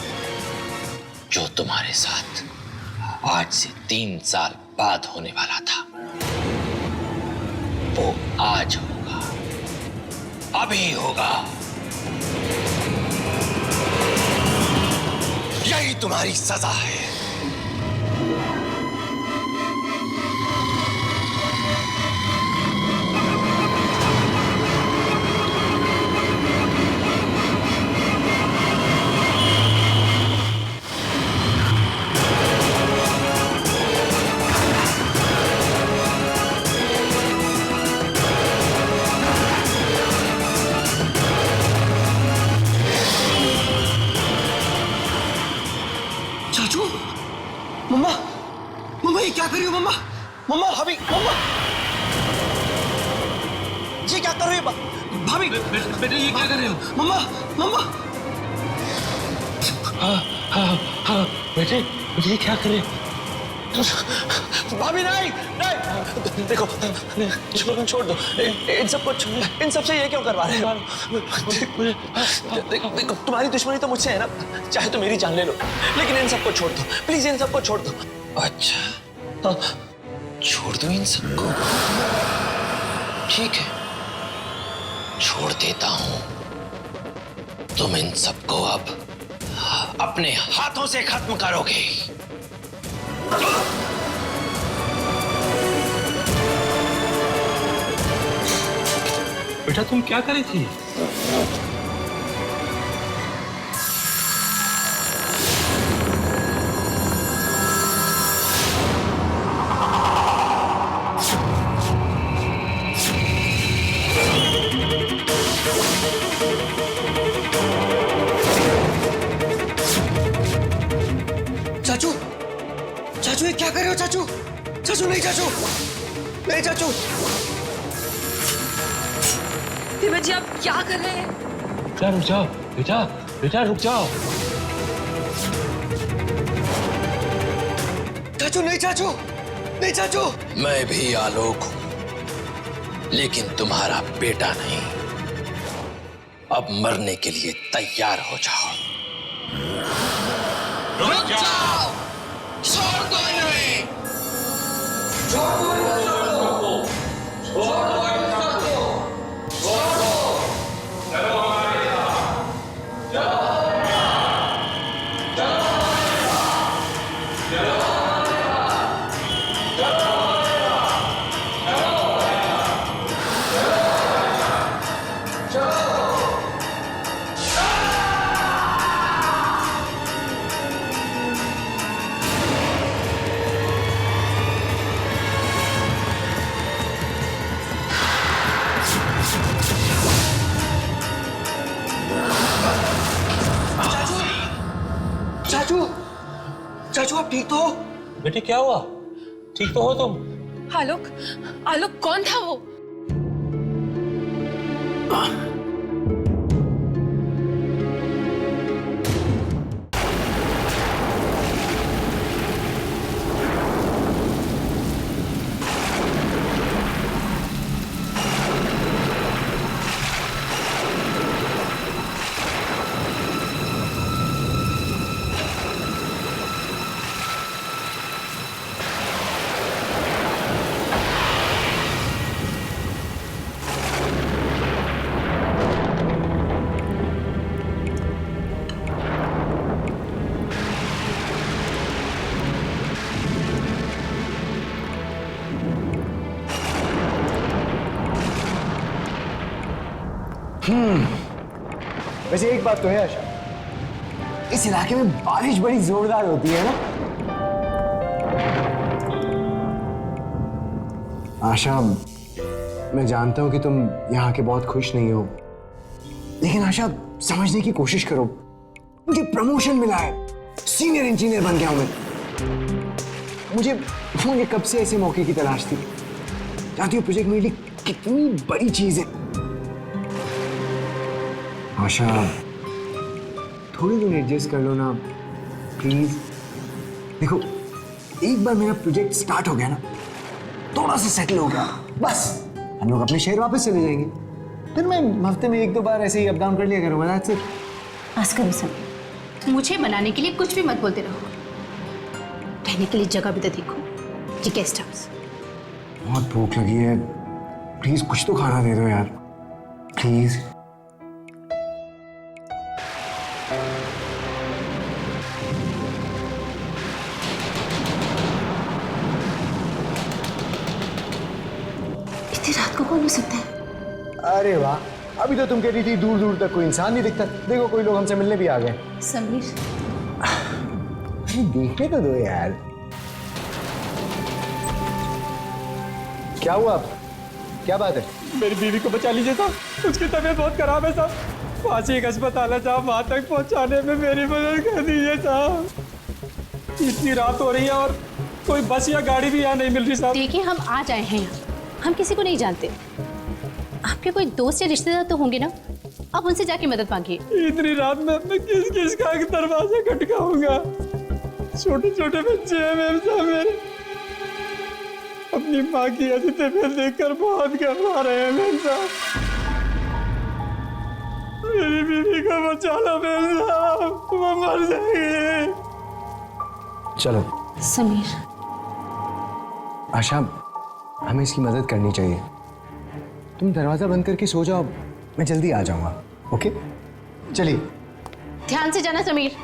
जो तुम्हारे साथ आज से 3 साल बाद होने वाला था, वो आज होगा, अभी होगा। यही तुम्हारी सजा है। चाचू, मम्मा, मम्मा ये क्या कर रही हो मम्मा? मम्मा, भाभी, मम्मा, ये क्या कर रही हो भाभी? बेटे ये क्या कर रहे हो? मम्मा, मम्मा, हाँ बेटे ये क्या कर रहे हो? भाभी नहीं, नहीं, देखो, छोड़ दो, इन सबसे ये क्यों करवा रहे हो? देखो, तुम्हारी दुश्मनी तो मुझसे है ना, चाहे तो मेरी जान ले लो, लेकिन इन सबको छोड़ दो, प्लीज इन सबको छोड़ दो। अच्छा, छोड़ दो इन सबको? ठीक है, छोड़ देता हूं। तुम इन सबको अब अपने हाथों से खत्म करोगे। बेटा तुम क्या करी थी? चाचू, चाचू ये क्या कर रहे हो चाचू? चाचू नहीं, चाचू नहीं, चाचू। विवेक जी आप क्या कर रहे हैं? बेटा रुक जाओ, बेटा रुक जाओ। चाचू नहीं, चाचू नहीं, चाचू। मैं भी आलोक हूं, लेकिन तुम्हारा बेटा नहीं। अब मरने के लिए तैयार हो जाओ। रुक जाओ, छोड़ दो इन्हें, छोड़ दो इन सबको, छोड़ दो इन सबको, छोड़ दो। चलो हमारे साथ, चलो हमारे साथ, चलो हमारे साथ, चलो हमारे साथ, चलो हमारे साथ, चलो हमारे साथ, चलो हमारे साथ, चलो। चाचू, चाचू आप ठीक तो हो? बेटे क्या हुआ? ठीक तो हो तुम? आलोक, आलोक कौन था वो? वैसे एक बात तो है आशा, इस इलाके में बारिश बड़ी जोरदार होती है ना? आशा, मैं जानता हूं कि तुम यहाँ के बहुत खुश नहीं हो, लेकिन आशा समझने की कोशिश करो। मुझे प्रमोशन मिला है, सीनियर इंजीनियर बन गया हूं मैं। मुझे कब से ऐसे मौके की तलाश थी। जानती हो प्रोजेक्ट मेरे लिए कितनी बड़ी चीज है। आशा, थोड़ी दिन एडजस्ट कर लो ना प्लीज। देखो, एक बार मेरा प्रोजेक्ट स्टार्ट हो गया ना, थोड़ा सा सेटल हो गया, बस हम लोग अपने शहर वापस चले जाएंगे। फिर मैं हफ्ते में 1-2 बार ऐसे ही अप डाउन कर लिया करूँगा। That's it. बस करो समीर, मुझे बनाने के लिए कुछ भी मत बोलते रहो। रहने के लिए जगह भी तो देखो, ये गेस्ट हाउस। बहुत भूख लगी है, प्लीज कुछ तो खाना दे दो यार, प्लीज। इतनी रात को कौन हो सकता है? अरे वाह, अभी तो तुम कह रही थी दूर दूर तक कोई इंसान नहीं दिखता, देखो कोई लोग हमसे मिलने भी आ गए। समीर, अरे देखने तो दो यार। क्या हुआ? क्या बात है? मेरी बीवी को बचा लीजिए साहब, उसकी तबीयत बहुत खराब है साहब। पास ही एक अस्पताल है साहब, वहां तक पहुंचाने में मेरी मदद कर दीजिए साहब। इतनी रात हो रही है और कोई बस या गाड़ी भी यहाँ नहीं मिल रही साहब। देखिए हम आ जाए हैं यहाँ, हम किसी को नहीं जानते। आपके कोई दोस्त या रिश्तेदार तो होंगे ना, आप उनसे जाके मदद मांगिए। इतनी रात में अपने किस किस का दरवाजा खटकाऊंगा? छोटे छोटे बच्चे हैं मेरे साथ, मेरे अपनी माँ की ऐसी तबीयत देखकर बहुत घबरा रहे हैं मेरे साथ। मेरी बीवी को बचा लो मेरे साहब, वो मर जाएगी। चलो समीर, आशा, हमें इसकी मदद करनी चाहिए। तुम दरवाजा बंद करके सो जाओ, मैं जल्दी आ जाऊंगा। ओके, चलिए। ध्यान से जाना समीर।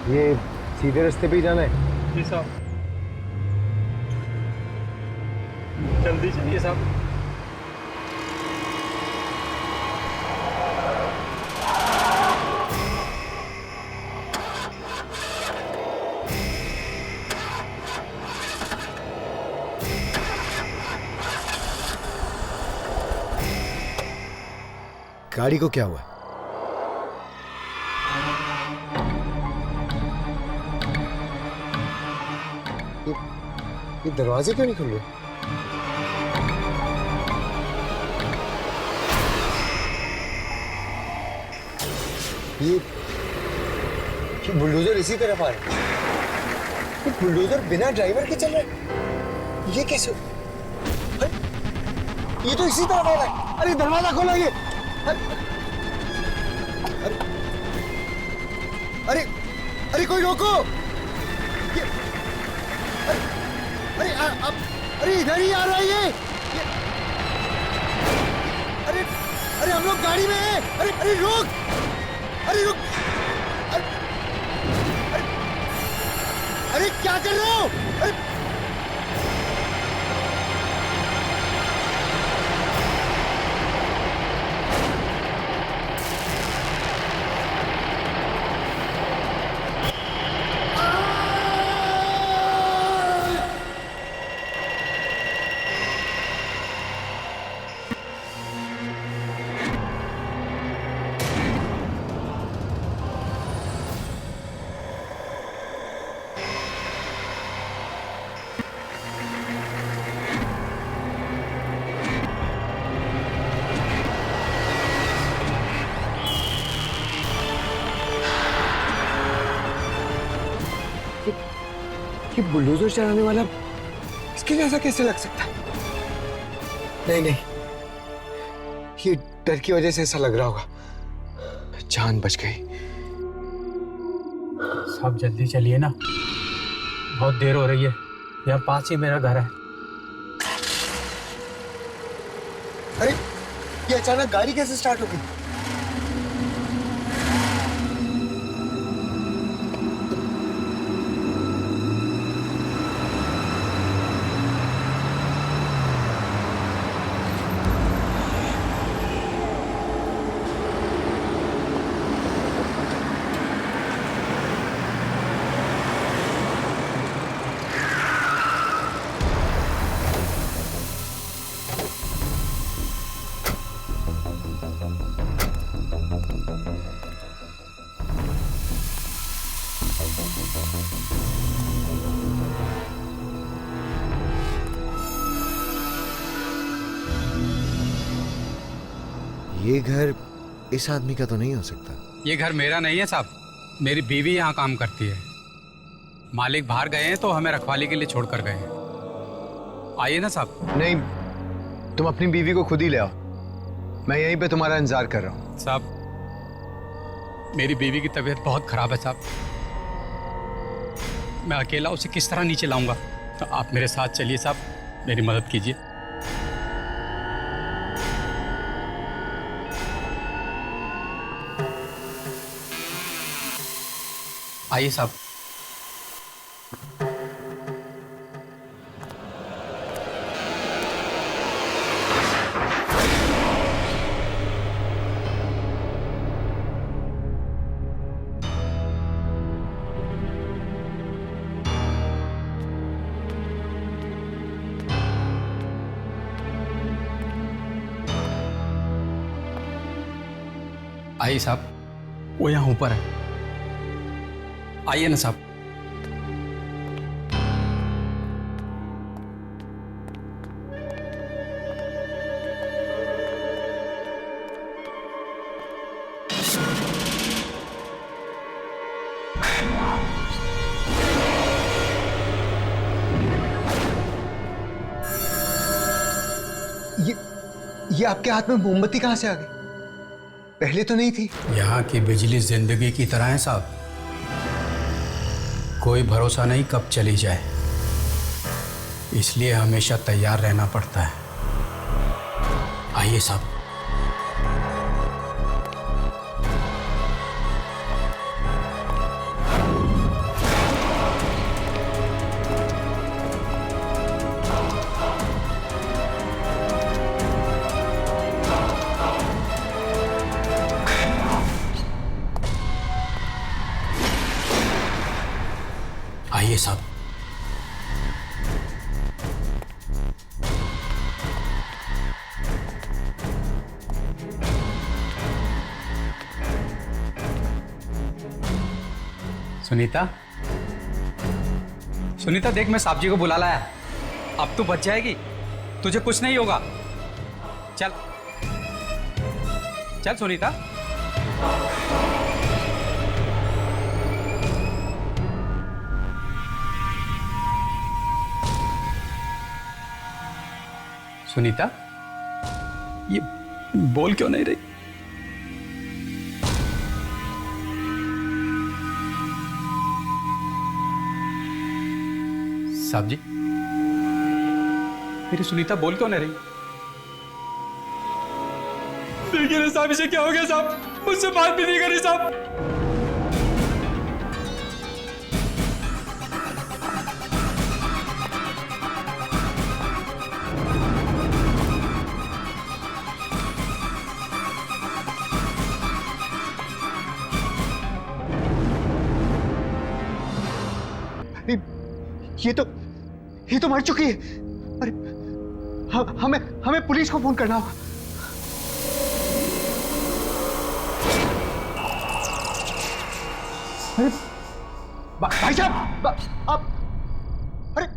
ये सीधे रास्ते पे ही जाना है? जी साहब, जल्दी चलिए साहब। गाड़ी को क्या हुआ? ये दरवाजे क्यों नहीं खुल रहे? ये बुलडोजर इसी तरफ आ रहा है। ये बुलडोजर बिना ड्राइवर के चल रहा है, ये कैसे? ये तो इसी तरफ आ रहा है। अरे दरवाजा खोलो ये। अरे अरे कोई रोको। अरे इधर ही आ रहा है ये। अरे अरे हम लोग गाड़ी में हैं। अरे अरे रुक, अरे रुक, अरे क्या कर रहे हो? ये बुलडोजर चलाने वाला इसके जैसा कैसे लग सकता है? नहीं नहीं, ये डर की वजह से ऐसा लग रहा होगा। जान बच गई। साहब जल्दी चलिए ना, बहुत देर हो रही है। यहाँ पास ही मेरा घर है। अरे ये अचानक गाड़ी कैसे स्टार्ट हो गई? ये घर इस आदमी का तो नहीं हो सकता। ये घर मेरा नहीं है साहब, मेरी बीवी यहाँ काम करती है। मालिक बाहर गए हैं तो हमें रखवाली के लिए छोड़कर गए हैं। आइए ना साहब। नहीं, तुम अपनी बीवी को खुद ही ले आओ, मैं यहीं पे तुम्हारा इंतजार कर रहा हूँ। साहब, मेरी बीवी की तबीयत बहुत खराब है साहब। मैं अकेला उसे किस तरह नीचे लाऊंगा? तो आप मेरे साथ चलिए साहब, मेरी मदद कीजिए। आइए साहब। आइए साहब, वो यहाँ ऊपर है। आइए ना साहब। ये आपके हाथ में मोमबत्ती कहां से आ गई? पहले तो नहीं थी। यहाँ की बिजली जिंदगी की तरह है साहब, कोई भरोसा नहीं कब चली जाए, इसलिए हमेशा तैयार रहना पड़ता है। आइए साहब। आइए साहब। सुनीता, सुनीता देख, मैं साहब जी को बुला लाया। अब तू बच जाएगी, तुझे कुछ नहीं होगा। चल चल सुनीता। सुनीता, ये बोल क्यों नहीं रही? साहब जी, मेरी सुनीता बोल क्यों नहीं रही? देखिए ना साहब, इसे क्या हो गया साहब? मुझसे बात भी नहीं करी साहब। ये तो मर चुकी है। अरे हमें पुलिस को फोन करना होगा। अरे भाई साहब, आप अरे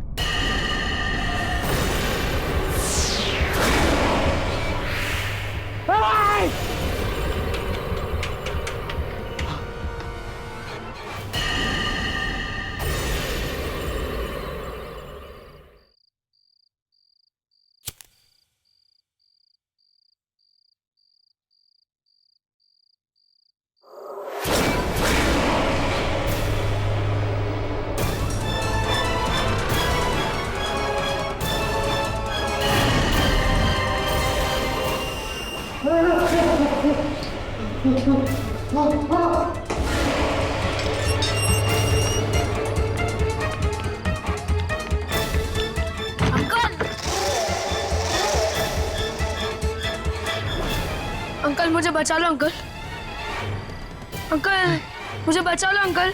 अंकल मुझे बचा लो अंकल। अंकल मुझे बचा लो अंकल।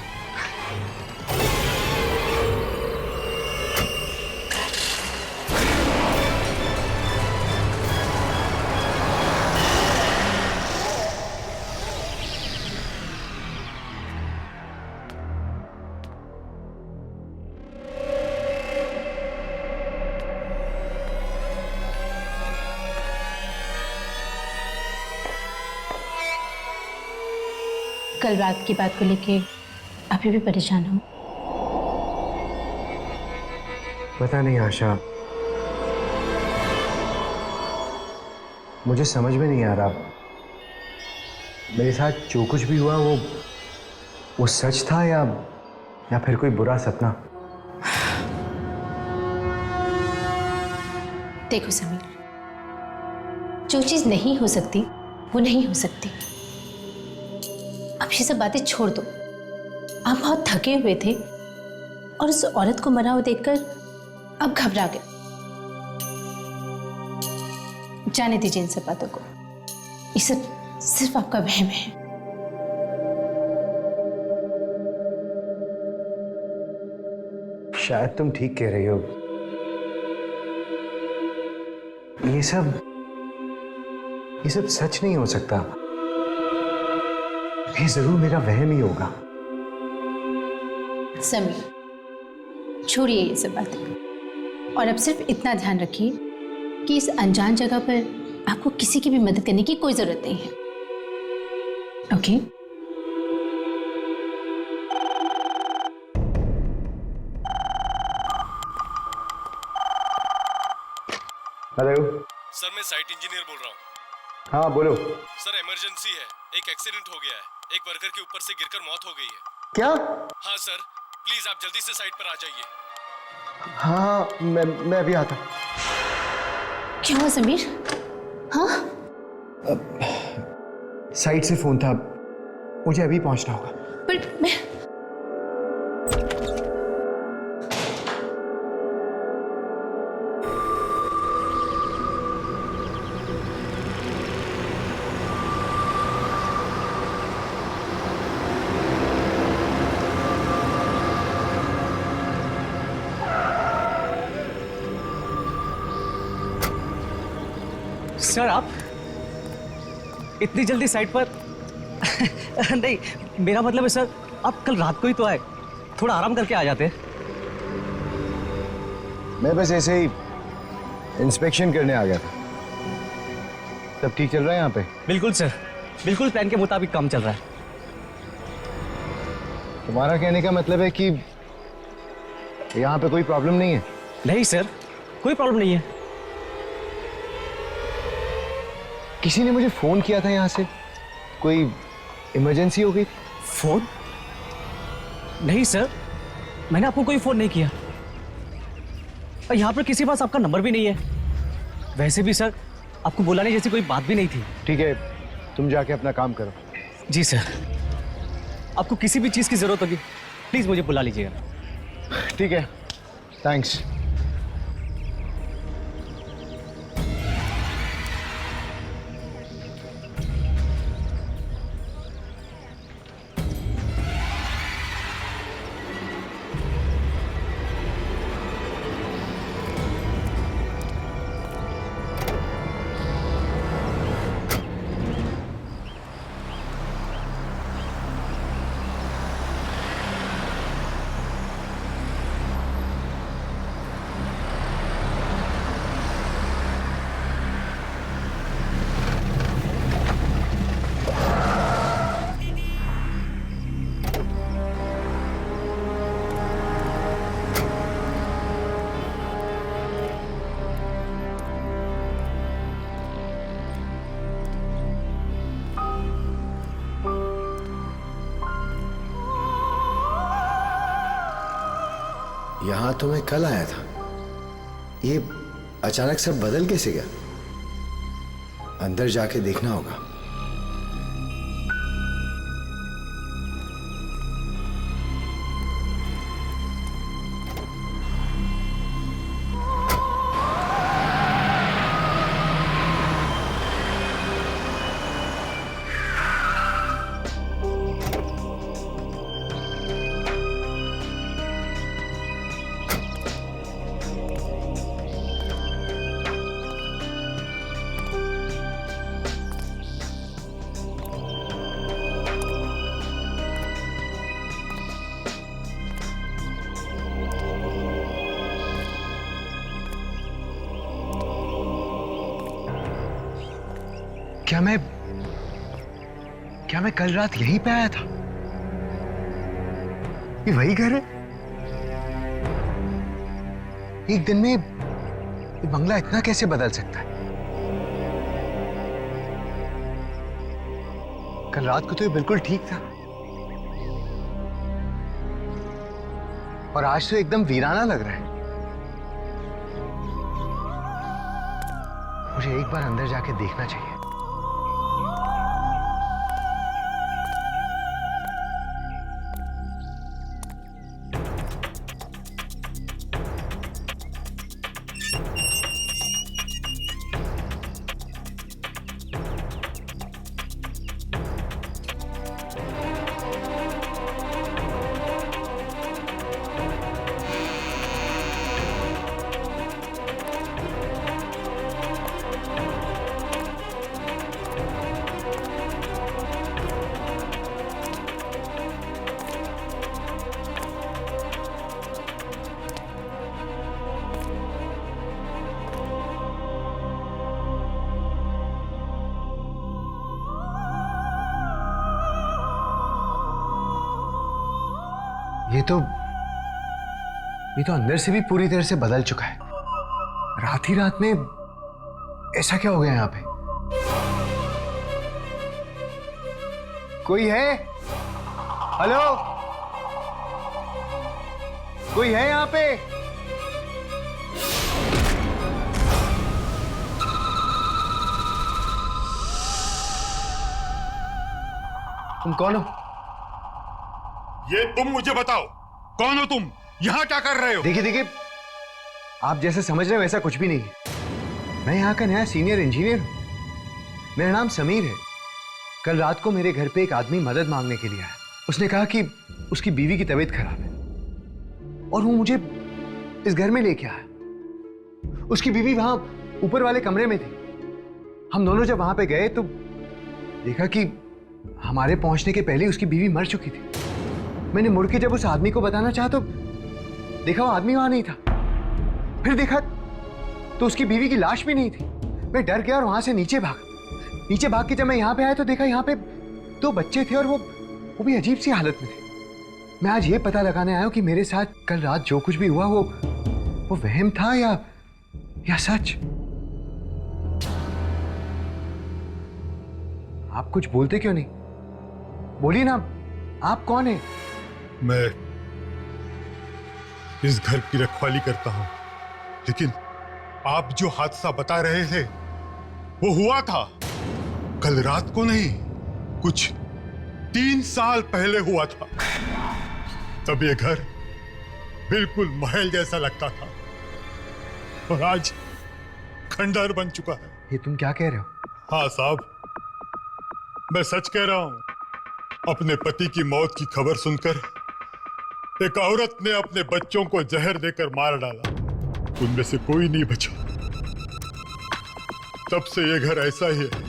कल रात की बात को लेके अभी भी परेशान हो? पता नहीं आशा, मुझे समझ में नहीं आ रहा मेरे साथ जो कुछ भी हुआ वो सच था या फिर कोई बुरा सपना। देखो समीर, जो चीज नहीं हो सकती वो नहीं हो सकती। अब ये सब बातें छोड़ दो। आप बहुत थके हुए थे और उस औरत को मरा हुआ देखकर अब घबरा गए। जाने दीजिए इन सब बातों को। ये सब सिर्फ आपका वहम है। शायद तुम ठीक कह रही हो। ये सब सच नहीं हो सकता। ये जरूर मेरा वहम ही होगा। समीर छोड़िए ये सब बातें और अब सिर्फ इतना ध्यान रखिए कि इस अनजान जगह पर आपको किसी की भी मदद करने की कोई जरूरत नहीं है। ओके? हेलो सर, मैं साइट इंजीनियर बोल रहा हूँ। हाँ बोलो। सर इमरजेंसी है, एक एक्सीडेंट हो गया है। एक वर्कर के ऊपर से गिरकर मौत हो गई है। क्या? हाँ सर, प्लीज आप जल्दी से साइट पर आ जाइए। हाँ मैं अभी आता। क्या हुआ समीर? हाँ? साइट से फोन था, मुझे अभी पहुंचना होगा। पर मैं सर, आप इतनी जल्दी साइट पर नहीं, मेरा मतलब है सर, आप कल रात को ही तो आए, थोड़ा आराम करके आ जाते। मैं बस ऐसे ही इंस्पेक्शन करने आ गया था। सब ठीक चल रहा है यहाँ पे? बिल्कुल सर, बिल्कुल प्लान के मुताबिक काम चल रहा है। तुम्हारा कहने का मतलब है कि यहाँ पे कोई प्रॉब्लम नहीं है? नहीं सर, कोई प्रॉब्लम नहीं है। किसी ने मुझे फोन किया था यहाँ से, कोई इमरजेंसी हो गई? फोन? नहीं सर, मैंने आपको कोई फोन नहीं किया। और यहाँ पर किसी के पास आपका नंबर भी नहीं है। वैसे भी सर, आपको बुलाने जैसी कोई बात भी नहीं थी। ठीक है, तुम जाके अपना काम करो। जी सर, आपको किसी भी चीज की जरूरत होगी प्लीज मुझे बुला लीजिएगा। ठीक है, थैंक्स। यहां तो मैं कल आया था, ये अचानक सब बदल कैसे गया? अंदर जाके देखना होगा। क्या मैं कल रात यहीं पे आया था? ये वही घर है? एक दिन में ये बंगला इतना कैसे बदल सकता है? कल रात को तो ये बिल्कुल ठीक था और आज तो एकदम वीराना लग रहा है। मुझे एक बार अंदर जाके देखना चाहिए। ये तो अंदर से भी पूरी तरह से बदल चुका है। रात ही रात में ऐसा क्या हो गया यहां पे? कोई है? हेलो, कोई है यहां पे? तुम कौन हो? ये तुम मुझे बताओ, कौन हो तुम? यहां क्या कर रहे हो? देखिए, आप जैसे समझ रहे हो वैसा कुछ भी नहीं है। मैं यहाँ का नया सीनियर इंजीनियर हूँ। मेरा नाम समीर है। कल रात को मेरे घर पे एक आदमी मदद मांगने के लिए आया। उसने कहा कि उसकी बीवी की तबीयत खराब है और वो मुझे इस घर में लेके आया। उसकी बीवी वहां ऊपर वाले कमरे में थी। हम दोनों जब वहां पे गए तो देखा कि हमारे पहुंचने के पहले उसकी बीवी मर चुकी थी। मैंने मुड़ के जब उस आदमी को बताना चाहा तो देखा वो आदमी वहां नहीं था। फिर देखा तो उसकी बीवी की लाश भी नहीं थी। मैं डर गया और वहां से नीचे भाग के जब मैं यहाँ पे आया तो देखा यहाँ पे 2 बच्चे थे और वो भी अजीब सी हालत में थे। मैं आज ये पता लगाने आया हूं कि मेरे साथ कल रात जो कुछ भी हुआ वो वहम था या सच। आप कुछ बोलते क्यों नहीं? बोलिए ना, आप कौन है? मैं इस घर की रखवाली करता हूं, लेकिन आप जो हादसा बता रहे थे वो हुआ था कल रात को नहीं, कुछ 3 साल पहले हुआ था। तब ये घर बिल्कुल महल जैसा लगता था और आज खंडहर बन चुका है। ये तुम क्या कह रहे हो? हाँ साहब, मैं सच कह रहा हूं। अपने पति की मौत की खबर सुनकर एक औरत ने अपने बच्चों को जहर देकर मार डाला। उनमें से कोई नहीं बचा। तब से ये घर ऐसा ही है।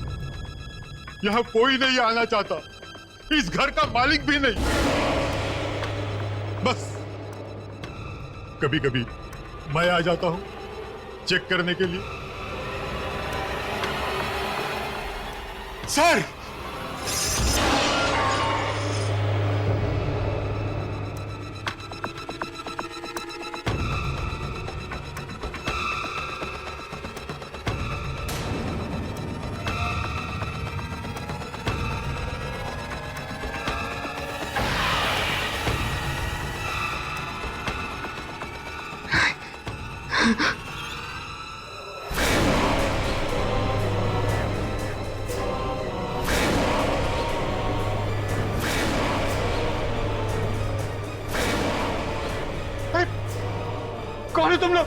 यहां कोई नहीं आना चाहता, इस घर का मालिक भी नहीं। बस कभी कभी मैं आ जाता हूं चेक करने के लिए। सर, हो तुम लोग?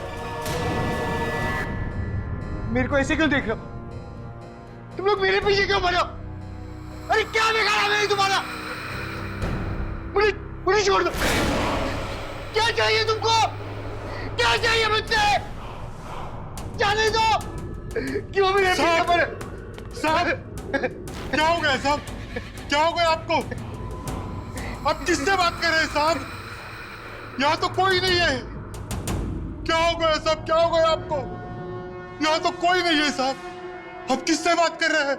मेरे को ऐसे क्यों देख रहे हो? तुम लोग मेरे पीछे क्यों पड़े हो? अरे क्या बिगाड़ा मैंने तुम्हारा? मुझे छोड़ दो। क्या चाहिए तुमको? क्या चाहिए मुझसे? जाने दो। क्यों मेरे पीछे पड़े? साहब क्या हो गया साहब? क्या हो गया आपको? आप किससे बात कर रहे हैं साहब? यहाँ तो कोई नहीं है। क्या हो गया साहब? क्या हो गया आपको? यहाँ तो कोई नहीं है साहब। आप किससे बात कर रहे हैं?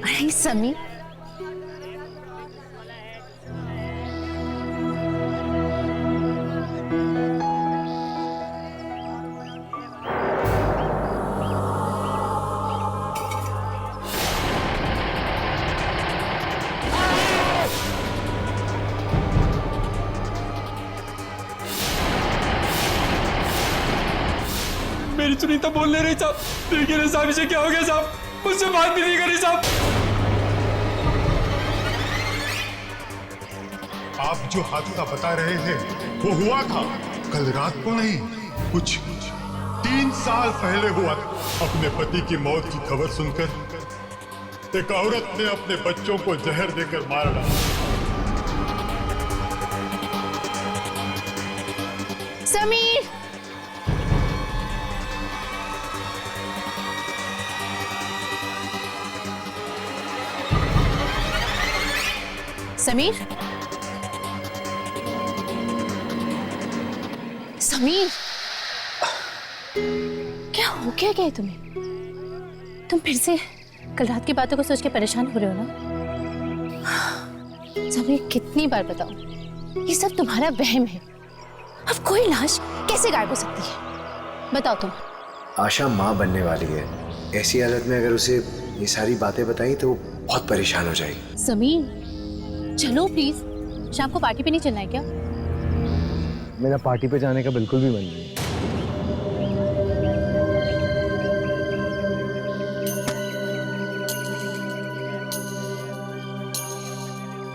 अरे समीर, मेरी सुनीता बोल नहीं रही साहब। देखिए ना साहब, इसे क्या हो गया साहब? मुझसे बात भी नहीं करी साहब। आप जो हादसा बता रहे थे वो हुआ था कल रात को नहीं, कुछ 3 साल पहले हुआ था। अपने पति की मौत की खबर सुनकर एक औरत ने अपने बच्चों को जहर देकर मार डाला। समीर, समीर, समीर, क्या हो क्या गया तुम्हें? तुम फिर से कल रात की बातों को सोच के परेशान हो रहे हो ना? समीर, कितनी बार बताओ, ये सब तुम्हारा वहम है। अब कोई लाश कैसे गायब हो सकती है? बताओ तुम। आशा माँ बनने वाली है। ऐसी हालत में अगर उसे ये सारी बातें बताई तो वो बहुत परेशान हो जाएगी। समीर, चलो प्लीज, शाम को पार्टी पे नहीं चलना है क्या? मेरा पार्टी पे जाने का बिल्कुल भी मन नहीं है।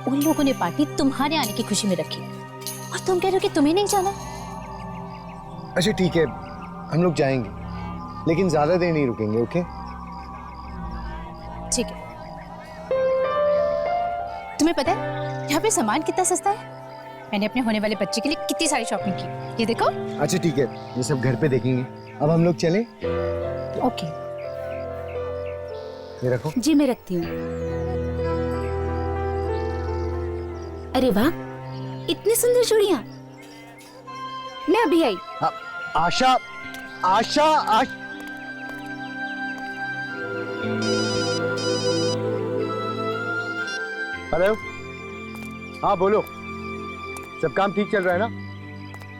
उन लोगों ने पार्टी तुम्हारे आने की खुशी में रखी और तुम कह रहे हो कि तुम्हें नहीं जाना? अच्छा ठीक है, हम लोग जाएंगे, लेकिन ज्यादा देर नहीं रुकेंगे। ओके ठीक है। तुम्हें पता है यहाँ पे सामान कितना सस्ता है? मैंने अपने होने वाले बच्चे के लिए कितनी सारी शॉपिंग की, ये देखो। अच्छा ठीक है, ये सब घर पे देखेंगे। अब हम लोग चलें? ओके। ये रखो। जी मैं रखती हूँ। अरे वाह, इतनी सुंदर चूड़ियां। मैं अभी आई। आशा, आशा, हेलो, हाँ बोलो। सब काम ठीक चल रहा है ना?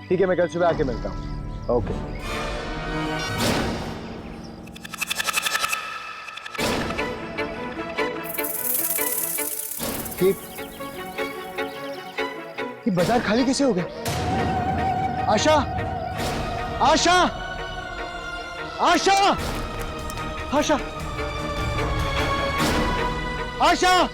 ठीक है, मैं कल सुबह आके मिलता हूँ। ओके। ये बाजार खाली कैसे हो गया? आशा, आशा, आशा, आशा, आशा,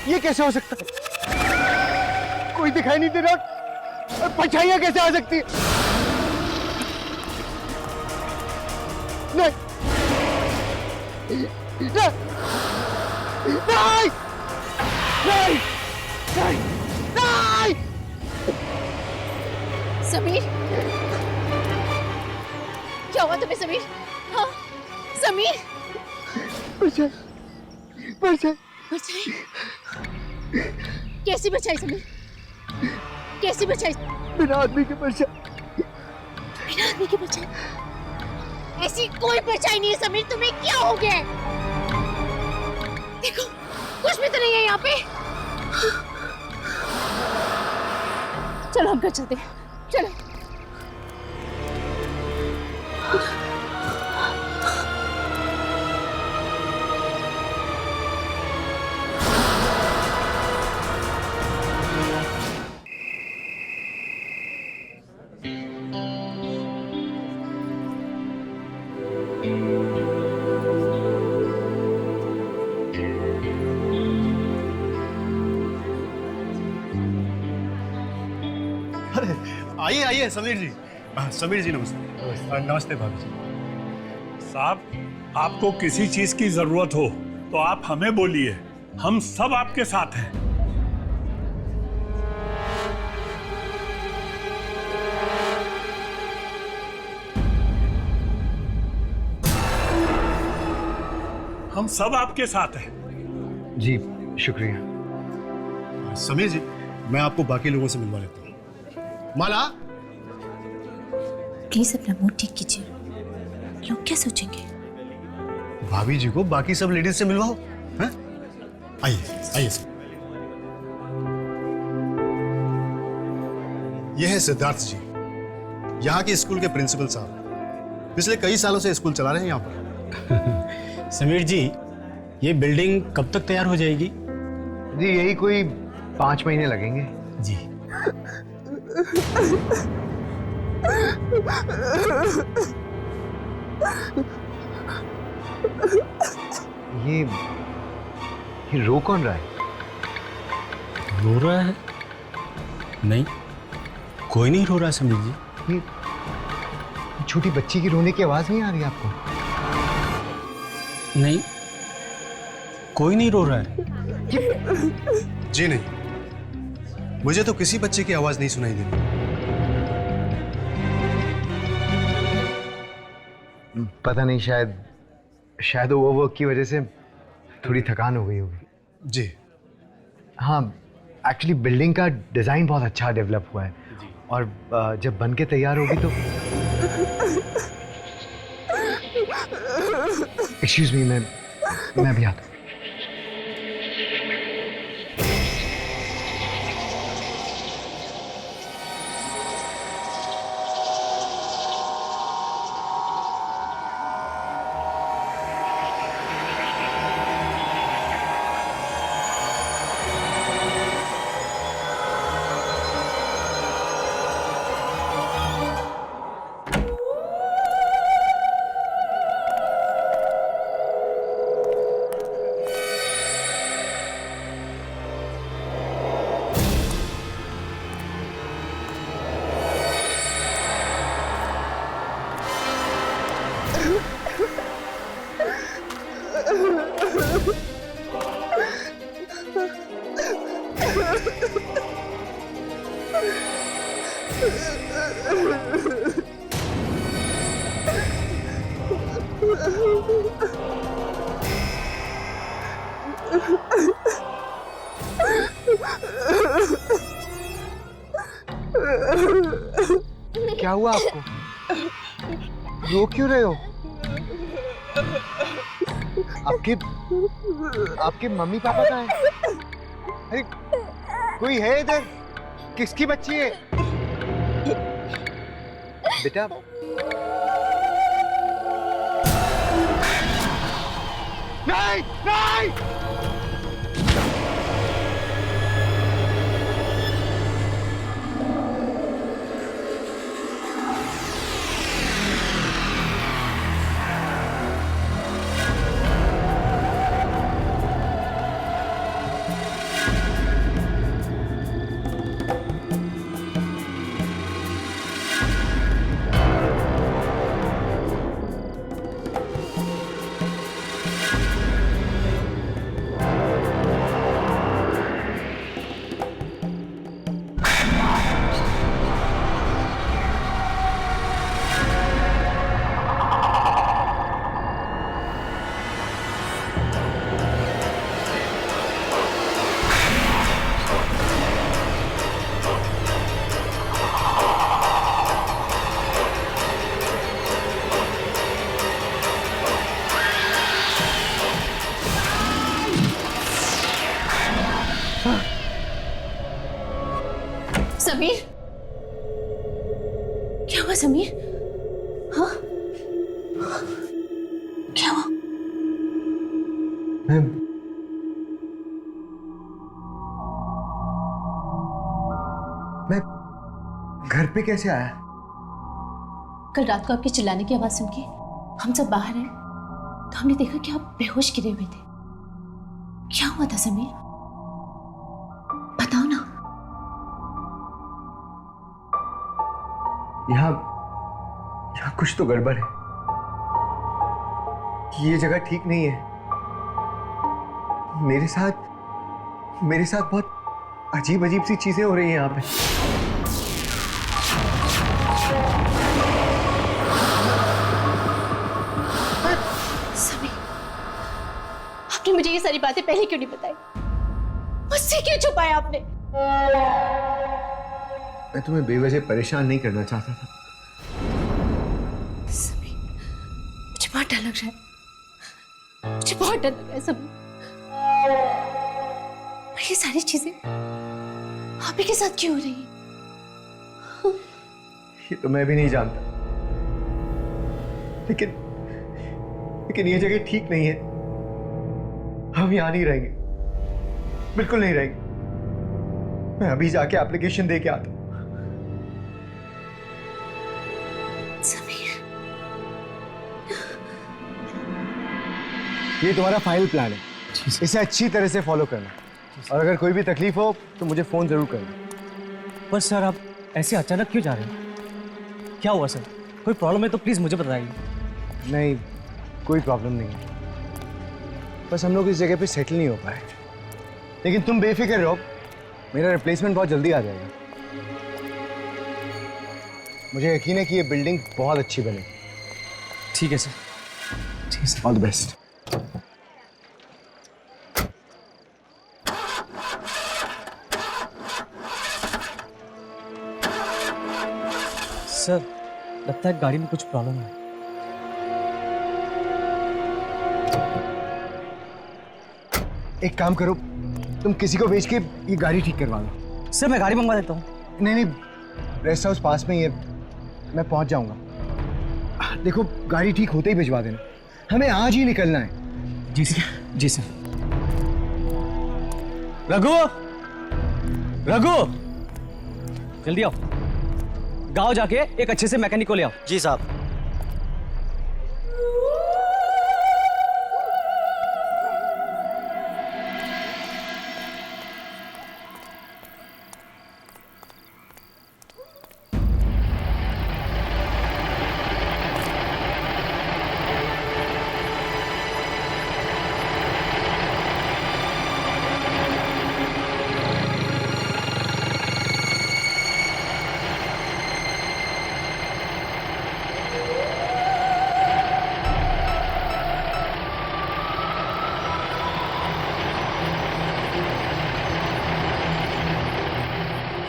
ये कैसे हो सकता है? कोई दिखाई नहीं दे रहा। परछाइयां कैसे आ सकती है? नहीं, नहीं, नहीं, नहीं, नहीं, नहीं। समीर, क्या हुआ तुम्हें समीर? हाँ समीर, परछाई, परछाई, परछाई कैसी परछाई समीर? कैसे बचाई? बिना आदमी के परछाई। बिना आदमी के परछाई? ऐसी कोई परछाई नहीं है समीर, तुम्हें क्या हो गया है? देखो कुछ भी तो नहीं है यहाँ पे। चलो हम घर चलते हैं, चलो। आइए आइए समीर जी। समीर जी नमस्ते। नमस्ते भाभी जी। साहब आपको किसी चीज की जरूरत हो तो आप हमें बोलिए, हम सब आपके साथ हैं। हम सब आपके साथ हैं। जी शुक्रिया। समीर जी मैं आपको बाकी लोगों से मिलवा लेता हूँ। माला प्लीज अपना मूड ठीक कीजिए, लोग क्या सोचेंगे? भाभी जी को बाकी सब लेडीज से मिलवाओ। हैं? आइए आइए सर। यह है सिद्धार्थ जी, यहाँ के स्कूल के प्रिंसिपल साहब। पिछले कई सालों से स्कूल चला रहे हैं यहाँ पर। समीर जी ये बिल्डिंग कब तक तैयार हो जाएगी? जी यही कोई 5 महीने लगेंगे। जी ये रो कौन रहा है? रो रहा है? नहीं कोई नहीं रो रहा समीर जी। ये छोटी बच्ची की रोने की आवाज नहीं आ रही आपको? नहीं कोई नहीं रो रहा है। जी नहीं, मुझे तो किसी बच्चे की आवाज नहीं सुनाई दे रही। पता नहीं, शायद ओवरवर्क की वजह से थोड़ी थकान हो गई होगी। जी हाँ, एक्चुअली बिल्डिंग का डिजाइन बहुत अच्छा डेवलप हुआ है और जब बन के तैयार होगी तो एक्सक्यूज मी, मैं भी आता हूँ। क्या हुआ आपको? रो क्यों रहे हो? आपके मम्मी पापा कहाँ हैं? अरे कोई है इधर? किसकी बच्ची है? बेटा नहीं नहीं। समीर? हाँ, क्या हुआ? मैं घर पे कैसे आया? कल रात को आपके चिल्लाने की आवाज सुन के हम सब बाहर आए तो हमने देखा कि आप बेहोश गिरे हुए थे। क्या हुआ था समीर? बताओ ना। यहाँ कुछ तो गड़बड़ है। ये जगह ठीक नहीं है। मेरे साथ बहुत अजीब अजीब सी चीजें हो रही हैं यहाँ पे। समीर, आपने मुझे ये सारी बातें पहले क्यों नहीं बताई? मुझसे क्यों छुपाया आपने? मैं तुम्हें बेवजह परेशान नहीं करना चाहता था। समीर, मुझे बहुत डर लग रहा है। मुझे बहुत डर लग रहा है समीर। ये सारी चीजें आप ही के साथ क्यों हो रही है? ये तो मैं भी नहीं जानता, लेकिन ये जगह ठीक नहीं है। हम यहां नहीं रहेंगे, बिल्कुल नहीं रहेंगे। मैं अभी जाके एप्लीकेशन दे के आता हूं। समीर, ये तुम्हारा फाइनल प्लान है, इसे अच्छी तरह से फॉलो करना, और अगर कोई भी तकलीफ हो तो मुझे फोन जरूर करना। पर सर आप ऐसे अचानक क्यों जा रहे हैं? क्या हुआ सर? कोई प्रॉब्लम है तो प्लीज मुझे बताइए। नहीं, कोई प्रॉब्लम नहीं है, बस हम लोग इस जगह पे सेटल नहीं हो पाए। लेकिन तुम बेफिक्र रहो, मेरा रिप्लेसमेंट बहुत जल्दी आ जाएगा। मुझे यकीन है कि ये बिल्डिंग बहुत अच्छी बनेगी। ठीक है सर, ठीक है sir. All the best. Sir लगता है गाड़ी में कुछ प्रॉब्लम है। एक काम करो, तुम किसी को भेज के ये गाड़ी ठीक करवा लो। सर मैं गाड़ी मंगवा देता हूँ। नहीं, रेस्ट हाउस पास में ही है, मैं पहुंच जाऊंगा। देखो, गाड़ी ठीक होते ही भिजवा देना, हमें आज ही निकलना है। जी सर, जी सर। रघु, जल्दी आओ, गांव जाके एक अच्छे से मैकेनिक को ले आओ। जी साहब।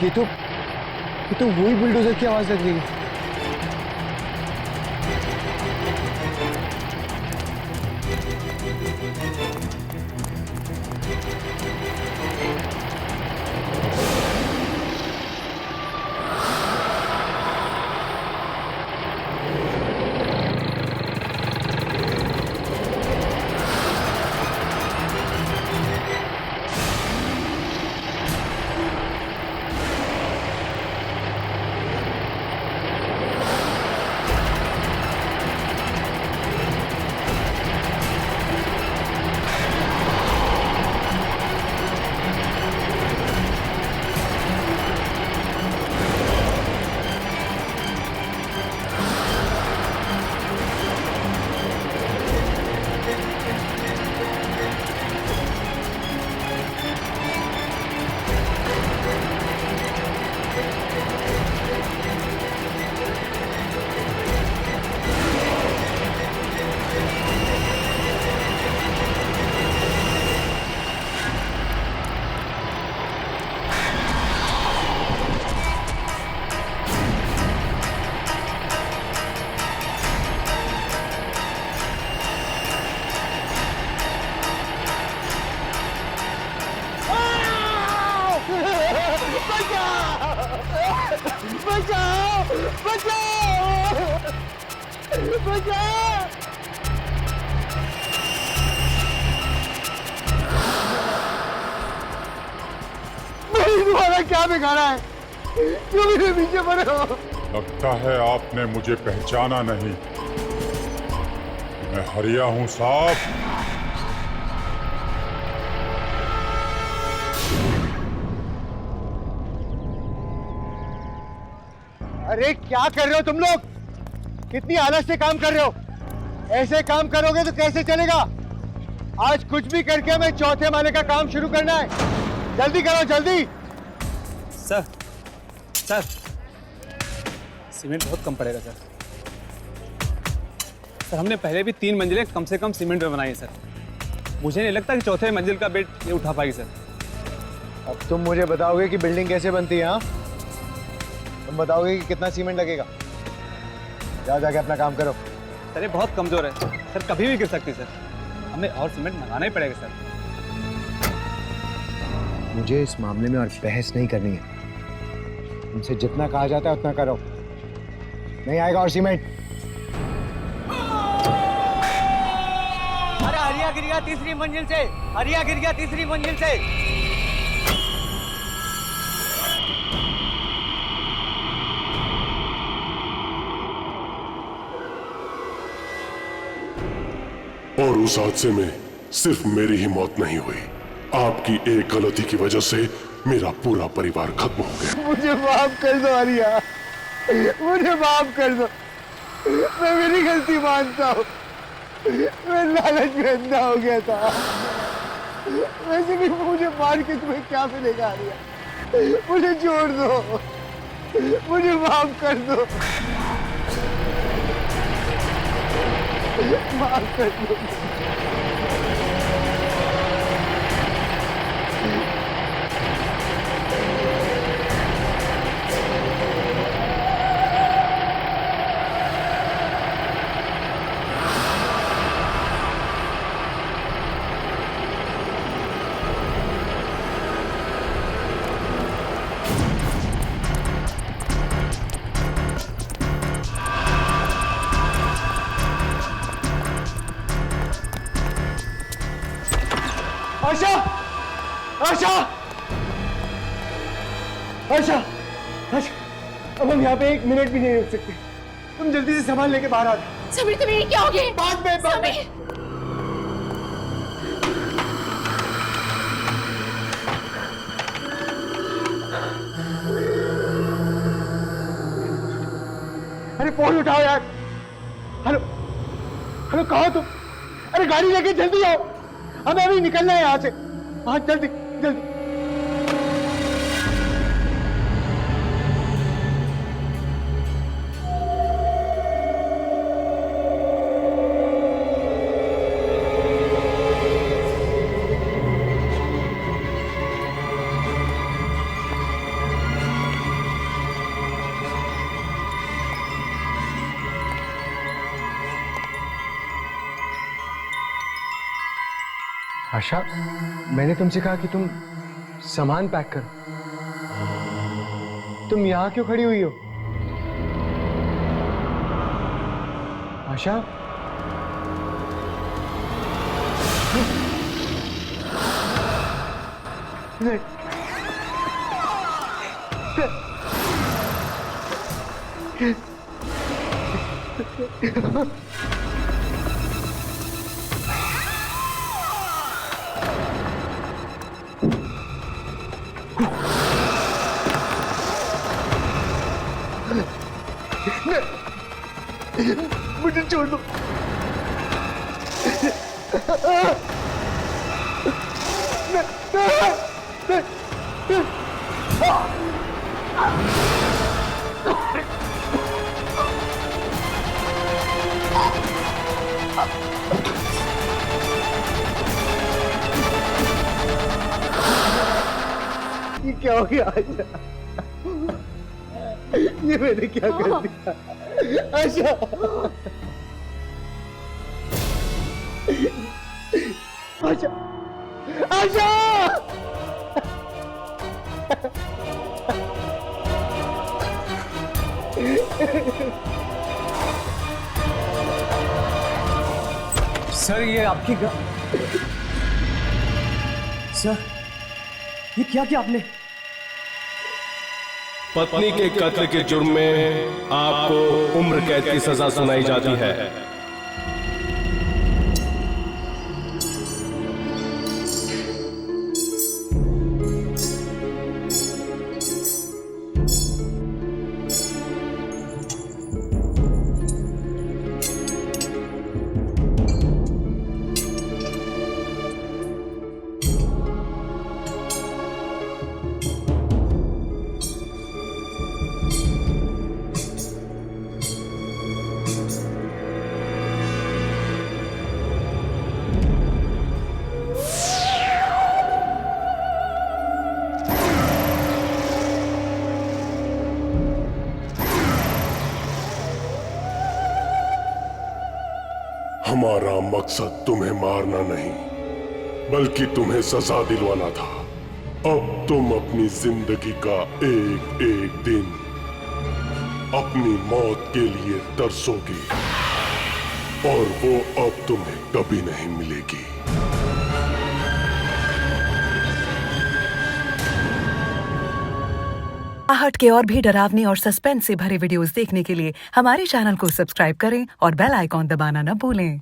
ये तो वही बुलडोजर की आवाज लग रही है। बचाओ! बचाओ! तुम्हारा क्या बिगाड़ा है? क्यों मेरे पीछे पड़े हो? लगता है आपने मुझे पहचाना नहीं। मैं हरिया हूं साहब। अरे क्या कर रहे हो तुम लोग? कितनी आलस से काम कर रहे हो? ऐसे काम करोगे तो कैसे चलेगा? आज कुछ भी करके हमें चौथे माले का काम शुरू करना है। जल्दी करो, जल्दी। सर सर, सीमेंट बहुत कम पड़ेगा सर। सर हमने पहले भी 3 मंजिलें कम से कम सीमेंट में बनाई है सर। मुझे नहीं लगता कि चौथे मंजिल का बेड ये उठा पाएगी सर। अब तुम मुझे बताओगे कि बिल्डिंग कैसे बनती है? हाँ, तुम बताओगे कि कितना सीमेंट लगेगा। जाओ जाके अपना काम करो। सर ये बहुत कमजोर है सर, कभी भी गिर सकती सर। हमें और सीमेंट मंगाना ही पड़ेगा सर। मुझे इस मामले में और बहस नहीं करनी है। तुमसे जितना कहा जाता है उतना करो। नहीं आएगा और सीमेंट। अरे हरिया गिर गया तीसरी मंजिल से, हरिया गिर गया तीसरी मंजिल से। और उस हादसे में सिर्फ मेरी ही मौत नहीं हुई, आपकी एक गलती की वजह से मेरा पूरा परिवार खत्म हो गया। मुझे माफ कर दो आर्या, मुझे माफ कर दो। मैं मेरी गलती मानता हूँ। मैं लालच में अंधा हो गया था। वैसे भी मुझे मार के तुम्हें क्या मिलेगा आर्या? मुझे छोड़ दो, मुझे माफ कर दो, माफ कर दो। आशा, आशा, आशा, आशा, अब हम यहाँ पे 1 मिनट भी नहीं रुक सकते। तुम जल्दी से सामान लेके बाहर आ जाओ। समीर तुम्हें क्या हो गया? बाद में। अरे फोन उठाओ यार। हेलो, हेलो, कहाँ तुम? अरे गाड़ी लेके जल्दी आओ, हमें अभी निकलना है यहाँ से। हाँ जल्दी जल्दी। आशा, मैंने तुमसे कहा कि तुम सामान पैक करो। तुम यहाँ क्यों खड़ी हुई हो? आशा, नहीं, मुझे छोड़ दो। ये क्या हो गया आशा? ये मैंने क्या कर दिया आशा? आशा, आशा, सर ये आपकी सर ये क्या किया आपने? पत्नी के कत्ल के जुर्म में आपको उम्र कैद की सजा सुनाई जाती है। हमारा मकसद तुम्हें मारना नहीं, बल्कि तुम्हें सजा दिलवाना था। अब तुम अपनी जिंदगी का एक एक दिन अपनी मौत के लिए तरसोगी, और वो अब तुम्हें कभी नहीं मिलेगी। आहट के और भी डरावने और सस्पेंस से भरे वीडियोस देखने के लिए हमारे चैनल को सब्सक्राइब करें और बेल आइकॉन दबाना न भूलें।